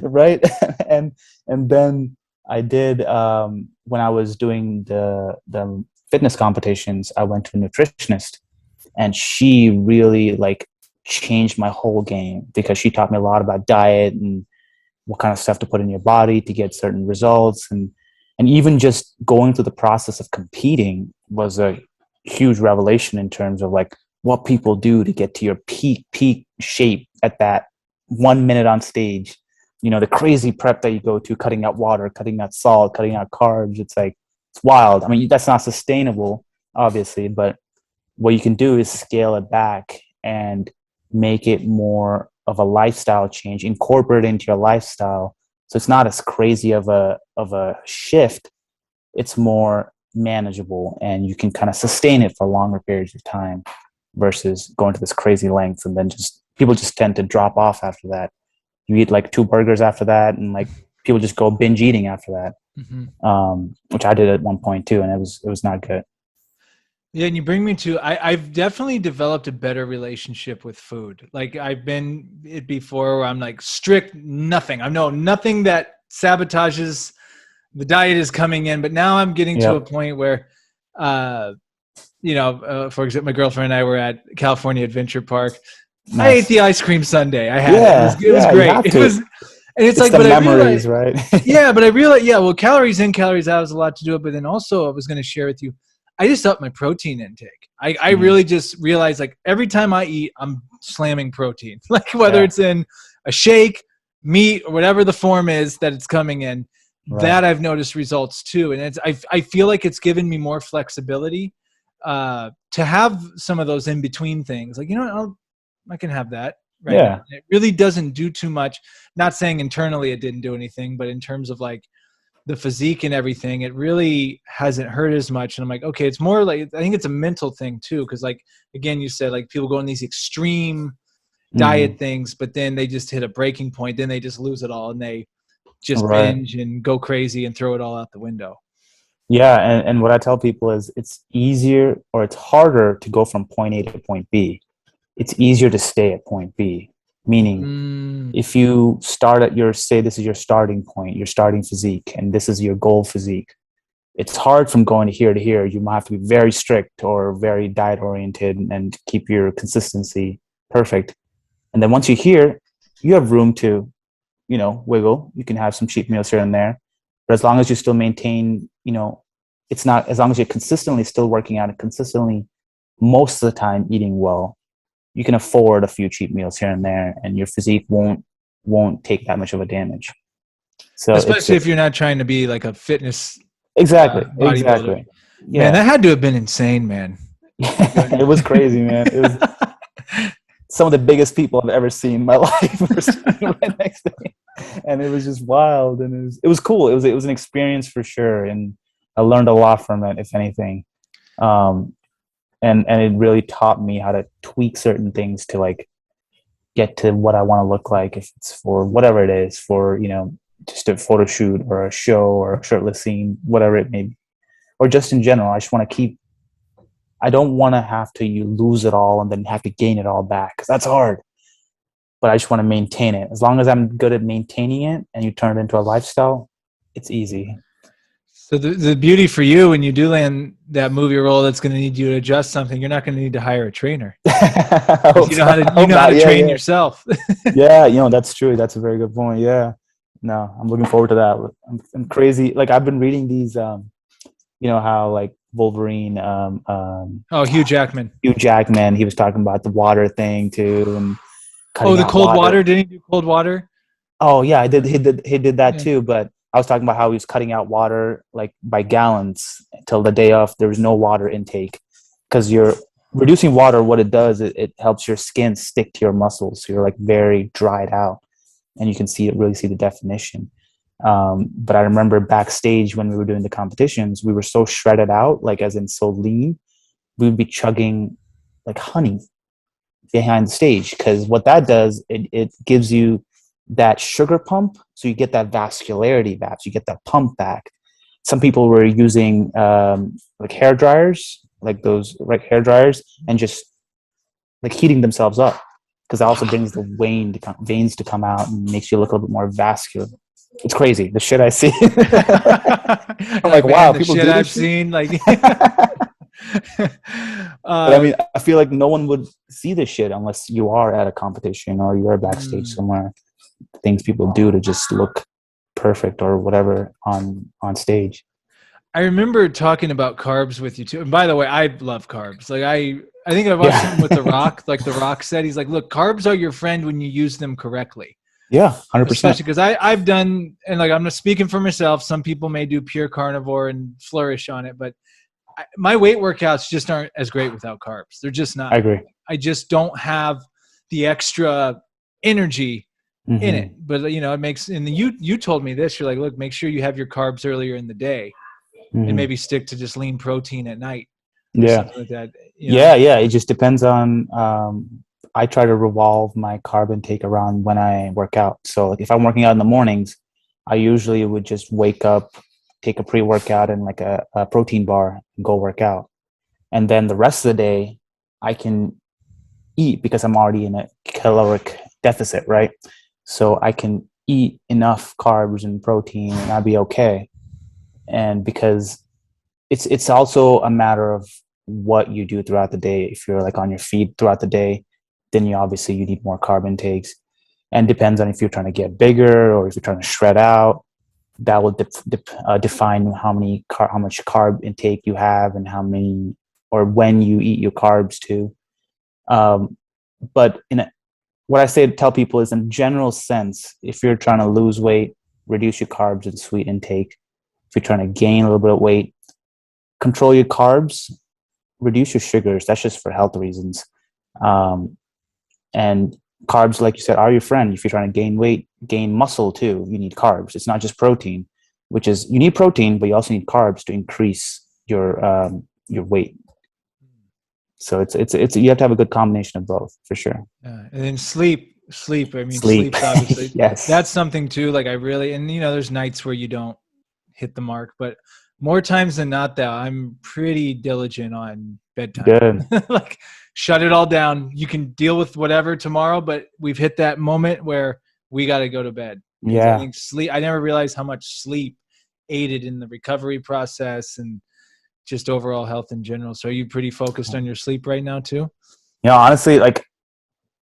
Right. and and then I did, when I was doing the fitness competitions, I went to a nutritionist, and she really like changed my whole game, because she taught me a lot about diet and what kind of stuff to put in your body to get certain results. And even just going through the process of competing was a huge revelation in terms of like what people do to get to your peak shape at that 1 minute on stage. The crazy prep that you go to, cutting out water, cutting out salt, cutting out carbs. It's wild. I mean, that's not sustainable, obviously, but what you can do is scale it back and make it more of a lifestyle change, incorporate it into your lifestyle. So it's not as crazy of a shift. It's more manageable and you can kind of sustain it for longer periods of time versus going to this crazy length. And then people just tend to drop off after that. You eat like 2 burgers after that, and like people just go binge eating after that. Which I did at one point too, and it was not good. Yeah, and you bring me to I've definitely developed a better relationship with food. Like I've been it before where I'm like strict nothing. I know nothing that sabotages the diet is coming in, but now I'm getting to a point where for example, my girlfriend and I were at California Adventure Park. Nice. I ate the ice cream sundae. I had it. It was great. It was, and it's like, the but memories, I realized, right? Yeah, but I realized, well, calories in, calories out has a lot to do with it. But then also, I was going to share with you, I just upped my protein intake. I really just realized, like, every time I eat, I'm slamming protein. Like whether it's in a shake, meat, or whatever the form is that it's coming in. Right. That I've noticed results too, and I feel like it's given me more flexibility to have some of those in between things. Like, I can have that right now. It really doesn't do too much. Not saying internally it didn't do anything, but in terms of like the physique and everything, it really hasn't hurt as much. And I'm like, okay, it's more like, I think it's a mental thing too. Cause like, again, you said like people go on these extreme diet things, but then they just hit a breaking point. Then they just lose it all and they just binge and go crazy and throw it all out the window. Yeah. And what I tell people is it's easier or it's harder to go from point A to point B. It's easier to stay at point B. Meaning if you start at say this is your starting point, your starting physique, and this is your goal physique, it's hard from going to here. You might have to be very strict or very diet oriented and keep your consistency perfect. And then once you're here, you have room to, wiggle. You can have some cheat meals here and there. But as long as you still maintain, it's not, as long as you're consistently still working out and consistently most of the time eating well, you can afford a few cheat meals here and there, and your physique won't take that much of a damage. So especially if you're not trying to be like a fitness bodybuilder. Exactly. Yeah. Man, that had to have been insane, man. It was crazy, man. It was some of the biggest people I've ever seen in my life were standing right next to me, and it was just wild, and it was cool. It was an experience for sure, and I learned a lot from it, if anything. And it really taught me how to tweak certain things to like get to what I want to look like, if it's for whatever it is, for, just a photo shoot or a show or a shirtless scene, whatever it may be, or just in general. I don't want to have to lose it all and then have to gain it all back, because that's hard. But I just want to maintain it. As long as I'm good at maintaining it and you turn it into a lifestyle, it's easy. So the beauty for you when you do land that movie role that's going to need you to adjust something, you're not going to need to hire a trainer. You know how to train yourself. Yeah, that's true. That's a very good point. Yeah. No, I'm looking forward to that. I'm crazy. Like I've been reading these, how like Wolverine. Hugh Jackman. Hugh Jackman. He was talking about the water thing too, and the cold water. Didn't he do cold water? Oh yeah, I did. He did that too, but I was talking about how he was cutting out water like by gallons until the day of. There was no water intake because you're reducing water. What it does, it helps your skin stick to your muscles. So you're like very dried out, and you can really see the definition. But I remember backstage when we were doing the competitions, we were so shredded out, like as in so lean, we would be chugging like honey behind the stage, because what that does, it gives you that sugar pump, so you get that vascularity back, so you get that pump back. Some people were using like hair dryers, like those hair dryers, and just like heating themselves up, because that also brings the veins to come out and makes you look a little bit more vascular. It's crazy, the shit I see. I'm like, wow, people do this I've seen, like. But I mean, I feel like no one would see this shit unless you are at a competition or you're backstage somewhere. Things people do to just look perfect or whatever on stage. I remember talking about carbs with you too. And by the way, I love carbs. Like I think I watched something with The Rock. Like The Rock said, he's like, look, carbs are your friend when you use them correctly. Yeah, 100%. Especially because I've done, and like I'm not speaking for myself. Some people may do pure carnivore and flourish on it, but my weight workouts just aren't as great without carbs. They're just not. I agree. I just don't have the extra energy in it. But it makes, and you told me this, you're like, look, make sure you have your carbs earlier in the day. and Mhm. maybe stick to just lean protein at night or Yeah. something like that. Yeah. It just depends on. I try to revolve my carb intake around when I work out. So, like, if I'm working out in the mornings, I usually would just wake up, take a pre-workout and like a protein bar, and go work out. And then the rest of the day, I can eat because I'm already in a caloric deficit, right? So I can eat enough carbs and protein, and I'll be okay. And because it's also a matter of what you do throughout the day. If you're like on your feet throughout the day, then you need more carb intakes, and depends on if you're trying to get bigger or if you're trying to shred out. That will define how much carb intake you have and how many or when you eat your carbs too. Um, but what I say to tell people is, in general sense, if you're trying to lose weight, reduce your carbs and sweet intake. If you're trying to gain a little bit of weight, control your carbs, reduce your sugars. That's just for health reasons. Um, and carbs, like you said, are your friend. If you're trying to gain weight, gain muscle too, you need carbs. It's not just protein, which is you need protein, but you also need carbs to increase your weight. So it's you have to have a good combination of both for sure. And then sleep. I mean, Sleep, sleep's obviously yes, that's something too. Like I really, and there's nights where you don't hit the mark, but more times than not, though, I'm pretty diligent on bedtime. good. Like, shut it all down. You can deal with whatever tomorrow, but we've hit that moment where we got to go to bed because I Yeah. think sleep. I never realized how much sleep aided in the recovery process and just overall health in general. So, are you pretty focused on your sleep right now too? Honestly, like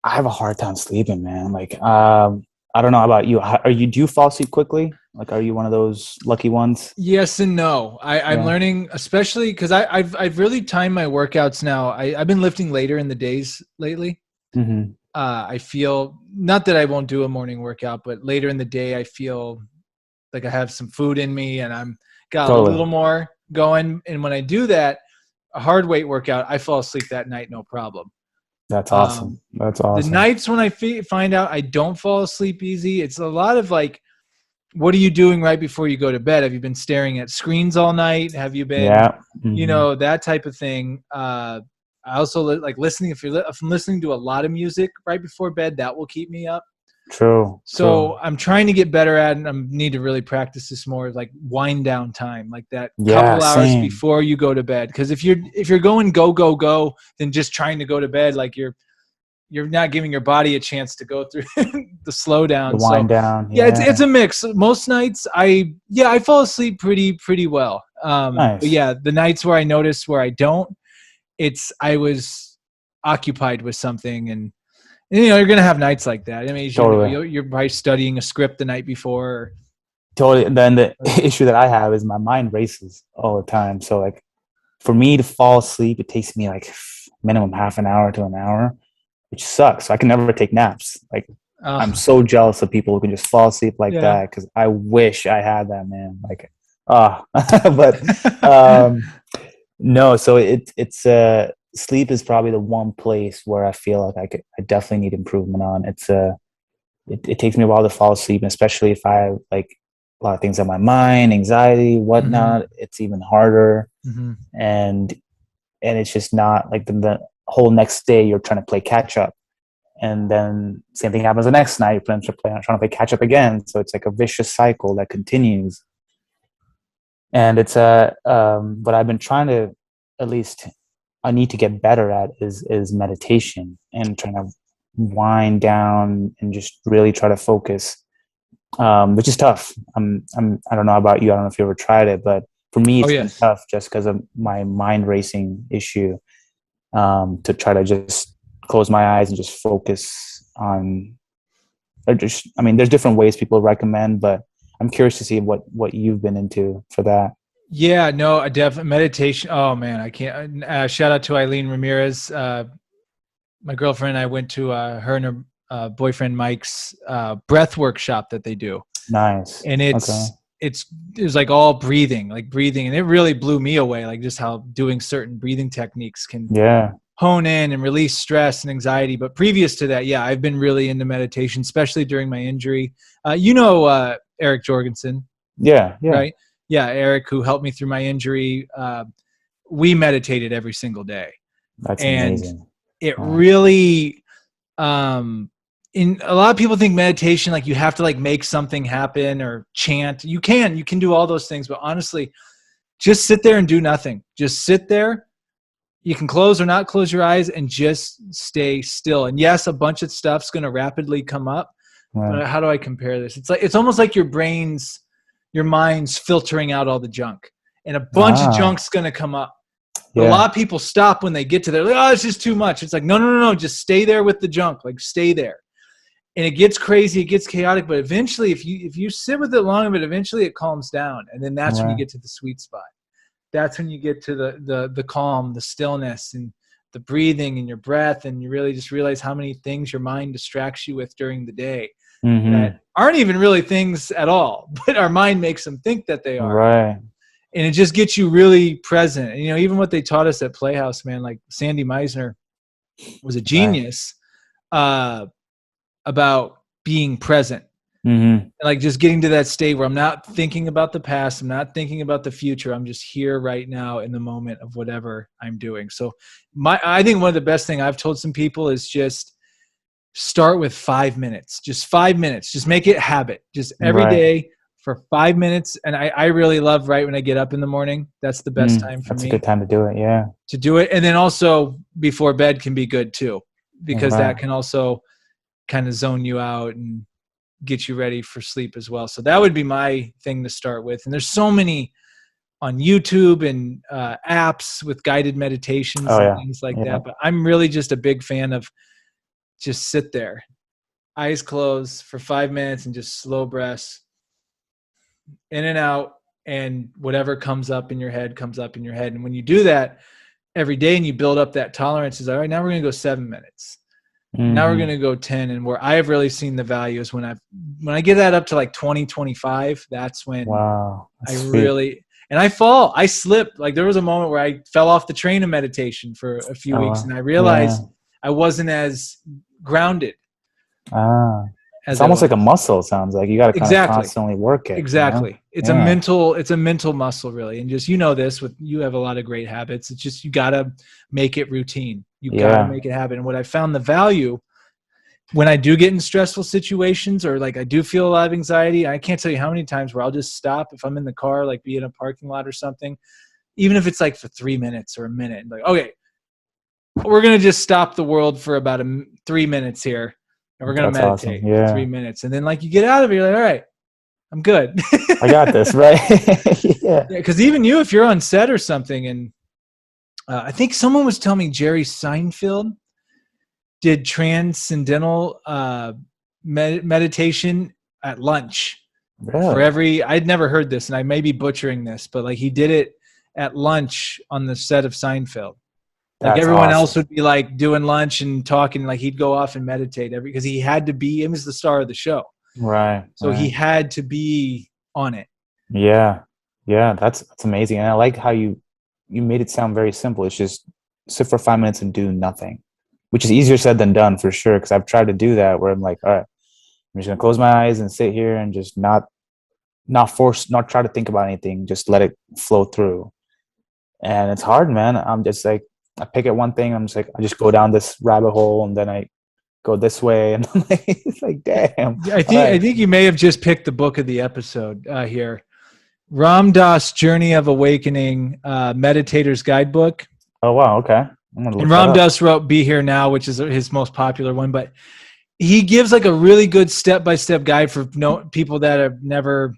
I have a hard time sleeping, man. Like, I don't know about you. Do you fall asleep quickly? Like, are you one of those lucky ones? Yes and no. I'm Yeah. learning, especially because I've really timed my workouts now. I've been lifting later in the days lately. Hmm. I feel not that I won't do a morning workout, but later in the day, I feel like I have some food in me and I'm got a Totally. little more going. And when I do that, a hard weight workout, I fall asleep that night, no problem. That's awesome. Um, That's the awesome. nights when I find out I don't fall asleep easy, it's a lot of like, what are you doing right before you go to bed? Have you been staring at screens all night? Have you been, Yeah. Hmm. that type of thing? I also like listening. If I'm listening to a lot of music right before bed, that will keep me up. True. True. So I'm trying to get better at, and I need to really practice this more, like wind down time, like that Yeah. couple hours Same. before you go to bed. Because if you're going go go go, then just trying to go to bed, like you're not giving your body a chance to go through the The slowdown. So wind down. yeah, it's Yeah. a mix. Most nights I fall asleep pretty well. But Nice. yeah, the nights where I notice where I don't, it's I was occupied with something, and you're gonna have nights like that. I mean, as Totally. you're probably studying a script the night before. Totally. And then the Or, issue that I have is my mind races all the time. So like for me to fall asleep, it takes me like minimum half an hour to an hour, which sucks. So I can never take naps. Like I'm uh, so jealous of people who can just fall asleep like yeah. that because I wish I had that, man. Like, ah, but um, no. So it's sleep is probably the one place where I feel like I definitely need improvement on. It takes me a while to fall asleep, and especially if I have like a lot of things on my mind, anxiety, Hmm. whatnot. It's even harder, Hmm. and it's just not like the whole next day you're trying to play catch up, and then same thing happens the next night. You're trying to play catch up again, so it's like a vicious cycle that continues. And it's what I've been trying to, at least I need to get better at, is meditation and trying to wind down and just really try to focus, which is tough. I don't know about you. I don't know if you ever tried it, but for me, Oh it's been yes. tough just because of my mind racing issue, to try to just close my eyes and just focus on, or just, I mean, there's different ways people recommend, but I'm curious to see what you've been into for that. Yeah, no, a definite meditation. Oh man, I can't. Shout out to Eileen Ramirez. My girlfriend and I went to her and her boyfriend Mike's breath workshop that they do, Nice. and Okay. it's like all breathing, and it really blew me away, like just how doing certain breathing techniques can Yeah. hone in and release stress and anxiety. But previous to that, yeah, I've been really into meditation, especially during my injury. Eric Jorgensen, Yeah. Yeah. right? Eric, who helped me through my injury, we meditated every single day. That's And amazing. it really, in a lot of people think meditation, like you have to like make something happen or chant. You can do all those things, but honestly, just sit there and do nothing. Just sit there. You can close or not close your eyes and just stay still. And yes, a bunch of stuff's going to rapidly come up. Right. But how do I compare this? It's almost like your mind's filtering out all the junk, and a bunch of junk's going to come up. But a lot of people stop when they get to there. Like, oh, it's just too much. It's like, no. Just stay there with the junk. Like, stay there. And it gets crazy. It gets chaotic. But eventually, if you sit with it long enough, eventually it calms down. And then that's when you get to the sweet spot. That's when you get to the calm, the stillness, and the breathing and your breath. And you really just realize how many things your mind distracts you with during the day that aren't even really things at all. But our mind makes them think that they are. Right. And it just gets you really present. And, even what they taught us at Playhouse, man, like Sandy Meisner was a genius about being present. And like just getting to that state where I'm not thinking about the past. I'm not thinking about the future. I'm just here right now in the moment of whatever I'm doing. So I think one of the best thing I've told some people is just start with 5 minutes, just 5 minutes, just make it a habit, just every day for 5 minutes. And I really love right when I get up in the morning. That's the best time for me. That's a good time to do it. Yeah. To do it. And then also before bed can be good too, because that can also kind of zone you out and get you ready for sleep as well. So that would be my thing to start with. And there's so many on YouTube and apps with guided meditations and things like that. But I'm really just a big fan of just sit there, eyes closed for 5 minutes and just slow breaths in and out, and whatever comes up in your head comes up in your head. And when you do that every day and you build up that tolerance, is all right, now we're going to go 7 minutes. Now we're going to go 10. And where I have really seen the value is when I get that up to like 20, 25, that's when I slipped. Like there was a moment where I fell off the train of meditation for a few weeks, and I realized I wasn't as grounded. It's almost like a muscle. It sounds like you got to kind of constantly work it. Exactly. It's a mental muscle, really. And just, this with, you have a lot of great habits. It's just, you got to make it routine. You got to make it happen. And what I found the value when I do get in stressful situations, or like I do feel a lot of anxiety, I can't tell you how many times where I'll just stop if I'm in the car, like be in a parking lot or something, even if it's like for 3 minutes or a minute, and like, okay, we're going to just stop the world for about 3 minutes here. And we're going to meditate for 3 minutes. And then like you get out of it, you're like, all right, I'm good. I got this, right? Because even you, if you're on set or something, and I think someone was telling me Jerry Seinfeld did transcendental meditation at lunch. Really? I'd never heard this, and I may be butchering this, but like he did it at lunch on the set of Seinfeld. Like everyone else would be like doing lunch and talking, like he'd go off and meditate because he had to be, he was the star of the show. Right. So he had to be on it. Yeah. Yeah. That's amazing. And I like how you made it sound very simple. It's just sit for 5 minutes and do nothing, which is easier said than done for sure. Cause I've tried to do that where I'm like, all right, I'm just going to close my eyes and sit here and just not try to think about anything. Just let it flow through. And it's hard, man. I'm just like, I pick at one thing. I'm just like, I just go down this rabbit hole and then I go this way. And I'm like, it's like, damn. I think you may have just picked the book of the episode here. Ram Dass Journey of Awakening, Meditator's Guidebook. Oh, wow. Okay. And Ram Dass wrote Be Here Now, which is his most popular one. But he gives like a really good step-by-step guide for people that have never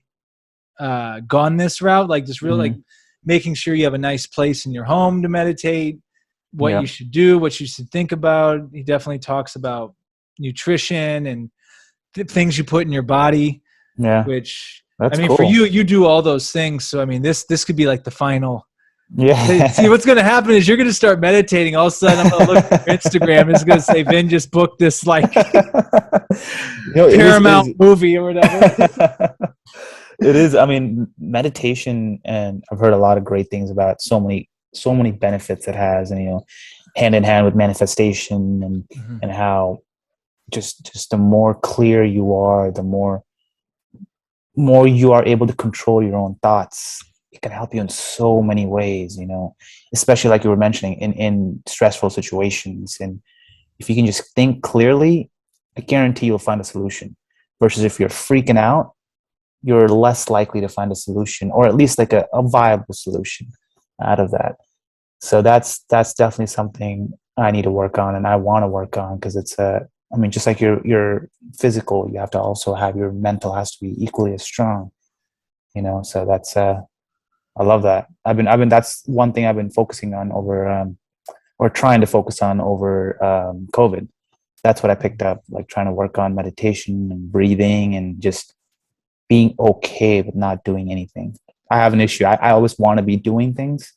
gone this route. Like just really like making sure you have a nice place in your home to meditate, what you should do, what you should think about. He definitely talks about nutrition and things you put in your body. Yeah. Which, that's cool. For you do all those things. So, I mean, this could be like the final. Yeah. See, what's going to happen is you're going to start meditating. All of a sudden, I'm going to look at your Instagram. It's going to say, Vinn just booked this like Paramount movie or whatever. It is. I mean, meditation, and I've heard a lot of great things about it. So many benefits it has, and hand in hand with manifestation and how just the more clear you are, the more more you are able to control your own thoughts, it can help you in so many ways, you know, especially like you were mentioning in stressful situations. And if you can just think clearly, I guarantee you'll find a solution. Versus if you're freaking out, you're less likely to find a solution, or at least like a viable solution out of that. So that's definitely something I need to work on, and I want to work on, because it's a, I mean, just like your physical, you have to also have your mental has to be equally as strong, you know. So that's I love that. I've been that's one thing I've been focusing on over or trying to focus on over COVID. That's what I picked up, like trying to work on meditation and breathing and just being okay with not doing anything. I have an issue. I always want to be doing things.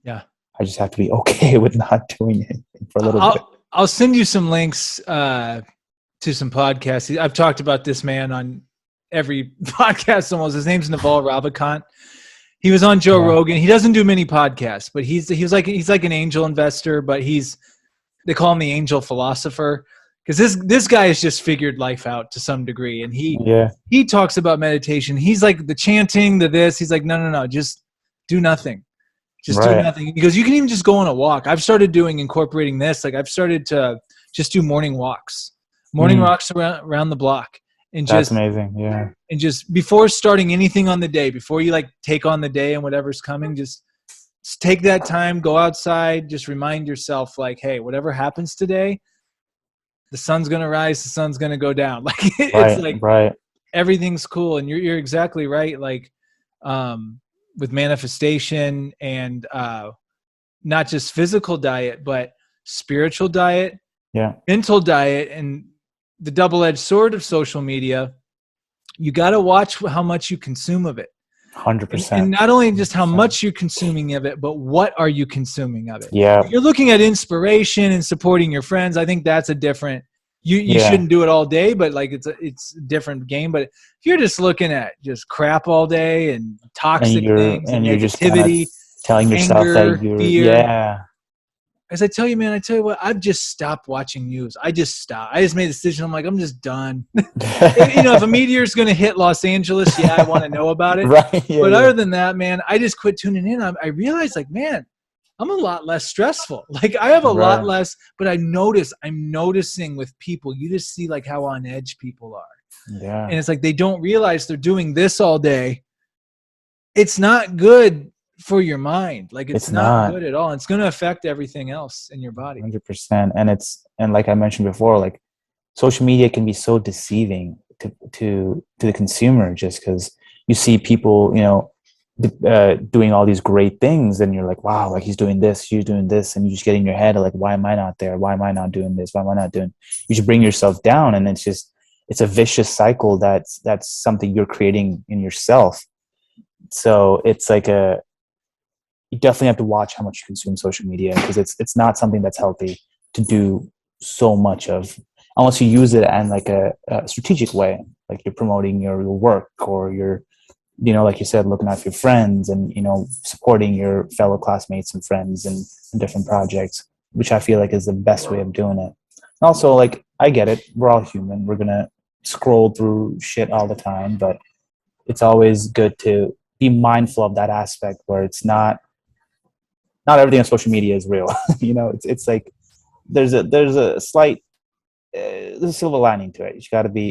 Yeah. I just have to be okay with not doing anything for a little bit. I'll send you some links to some podcasts. I've talked about this man on every podcast almost. His name's Naval Ravikant. He was on Joe Rogan. He doesn't do many podcasts, but he's like an angel investor, but they call him the angel philosopher, because this guy has just figured life out to some degree, and he talks about meditation. He's like the chanting, the this. He's like, no, just do nothing. Just do nothing. Because you can even just go on a walk. I've started incorporating this. Like I've started to just do morning walks around the block. And that's amazing. Yeah. And just before starting anything on the day, before you like take on the day and whatever's coming, just take that time, go outside, just remind yourself like, hey, whatever happens today, the sun's going to rise, the sun's going to go down. Like it's like everything's cool. And you're exactly right. Like with manifestation and not just physical diet, but spiritual diet, mental diet, and the double-edged sword of social media. You got to watch how much you consume of it. 100%. And not only just how much you're consuming of it, but what are you consuming of it? Yeah. If you're looking at inspiration and supporting your friends, I think that's a different, you shouldn't do it all day, but like it's a different game. But if you're just looking at just crap all day and toxic things and you're negativity, just telling yourself anger, that you're fear, as I tell you, man, I tell you what, I've just stopped watching news. I just made a decision. I'm like, I'm just done. If a meteor is going to hit Los Angeles, I want to know about it. But other than that, man, I just quit tuning in. I realized, like, man, I'm a lot less stressful. Like I have a lot less, but I'm noticing with people, you just see like how on edge people are. Yeah. And it's like, they don't realize they're doing this all day. It's not good for your mind. Like it's not good at all. It's going to affect everything else in your body. 100%. And like I mentioned before, like social media can be so deceiving to the consumer, just because you see people, doing all these great things, and you're like, wow, like he's doing this, you're doing this, and you just get in your head like, why am I not there? Why am I not doing this? Why am I not doing? You should bring yourself down, and it's a vicious cycle that's something you're creating in yourself. So it's like you definitely have to watch how much you consume social media, because it's not something that's healthy to do so much of, unless you use it in like a strategic way, like you're promoting your work, or you're, like you said, looking after your friends, and supporting your fellow classmates and friends in different projects, which I feel like is the best way of doing it. And also, like, I get it, we're all human, we're gonna scroll through shit all the time, but it's always good to be mindful of that aspect, where it's not everything on social media is real. It's like there's a slight there's a silver lining to it. You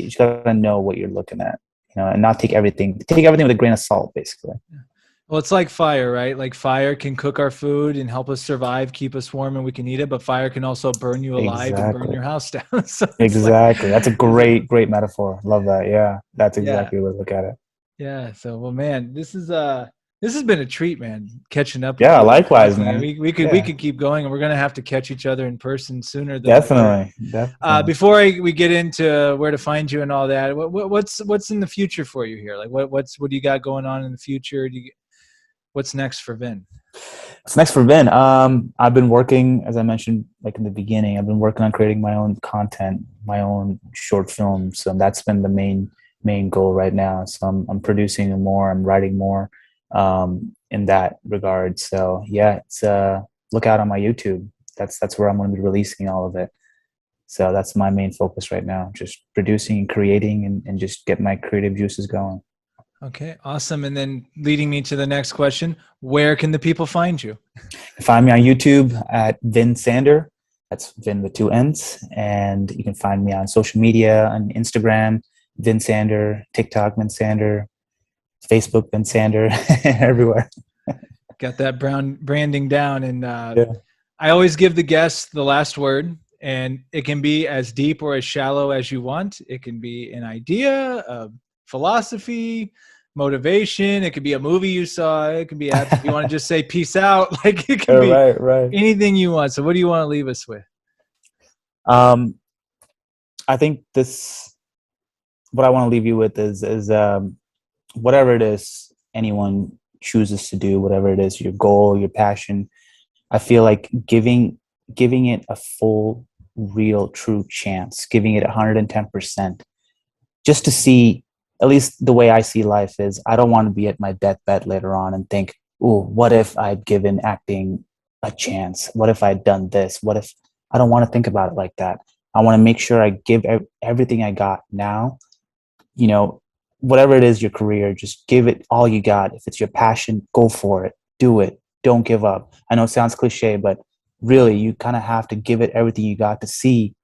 just gotta know what you're looking at, and not take everything with a grain of salt, basically. Well, it's like fire, right? Like fire can cook our food and help us survive, keep us warm, and we can eat it, but fire can also burn you alive and burn your house down. So exactly. That's a great metaphor. Love that. Yeah. That's exactly the way to look at it. Yeah. So, well, man, this has been a treat, man, catching up. Yeah, likewise, man. We could keep going, and we're going to have to catch each other in person sooner than definitely. Before we get into where to find you and all that, what's in the future for you here? Like what do you got going on in the future? What's next for Vinn? What's next for Vinn? I've been working, as I mentioned, like in the beginning, I've been working on creating my own content, my own short films. And that's been the main goal right now. So I'm producing more, I'm writing more, in that regard. So yeah, it's look out on my YouTube. That's where I'm going to be releasing all of it. So that's my main focus right now, just producing and creating, and just get my creative juices going. Okay, awesome. And then leading me to the next question, where can the people find you? Find me on YouTube at Vinn Sander. That's Vinn with two N's. And you can find me on social media, on Instagram, Vinn Sander, TikTok, Vinn Sander, Facebook, Vinn Sander, everywhere. Got that brown branding down. And Yeah. I always give the guests the last word, and it can be as deep or as shallow as you want. It can be an idea, a philosophy, motivation. It could be a movie you saw. It could be if you want to just say peace out. Like it can be Right, right. anything you want. So what do you want to leave us with? Um, I think what I want to leave you with is whatever it is anyone chooses to do, whatever it is, your goal, your passion, I feel like giving it a full, real, true chance, giving it 110%, just to see, at least the way I see life is, I don't want to be at my deathbed later on and think, oh, what if I'd given acting a chance? What if I'd done this? What if I don't want to think about it like that? I want to make sure I give everything I got now. You know, whatever it is, your career, just give it all you got. If it's your passion, go for it. Do it. Don't give up. I know it sounds cliche, but really, you kind of have to give it everything you got to see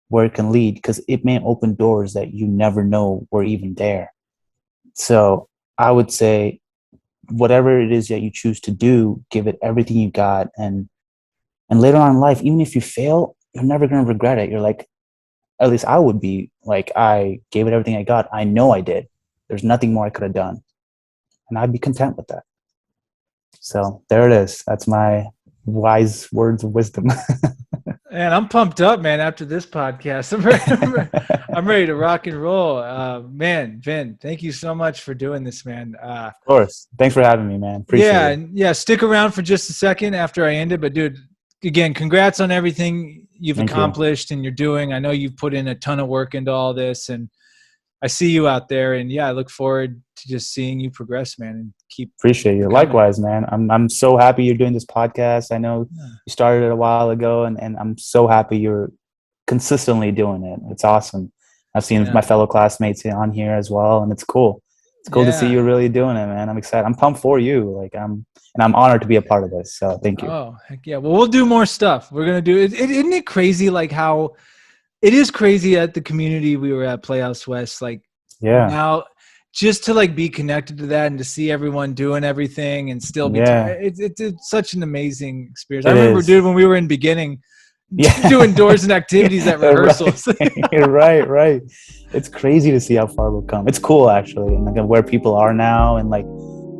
where it can lead, because it may open doors that you never know were even there. So I would say, whatever it is that you choose to do, give it everything you got. And later on in life, even if you fail, you're never going to regret it. You're like, at least I would be like, I gave it everything I got. I know I did. There's nothing more I could have done. And I'd be content with that. So there it is. That's my wise words of wisdom. And I'm pumped up, man, after this podcast. I'm ready to rock and roll. Man, Vinn, thank you so much for doing this, man. Of course. Thanks for having me, man. Appreciate it. Yeah, stick around for just a second after I end it. But dude, again, congrats on everything you've Thank you. accomplished and you're doing. I know you've put in a ton of work into all this, and I see you out there. And yeah, I look forward to just seeing you progress, man, and keep. Appreciate you. Likewise, man. I'm so happy you're doing this podcast. I know you started it a while ago, and I'm so happy you're consistently doing it. It's awesome. I've seen my fellow classmates on here as well, and it's cool. It's cool to see you really doing it, man. I'm excited. I'm pumped for you. And I'm honored to be a part of this. So thank you. Oh, heck yeah. Well, we'll do more stuff. We're going to do it. Isn't it crazy? Like how it is crazy at the community we were at Playhouse West. Like now just to like be connected to that and to see everyone doing everything and still be, it's such an amazing experience. I remember, dude, when we were in beginning, doing doors and activities at rehearsals. Right. It's crazy to see how far we've come. It's cool, actually, and like where people are now, and like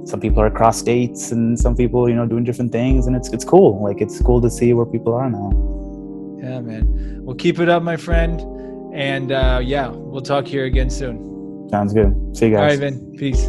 some people are across states, and some people, doing different things, and it's cool. Like it's cool to see where people are now. Yeah, man. Well, keep it up, my friend, and we'll talk here again soon. Sounds good. See you guys. All right, Vinn. Peace.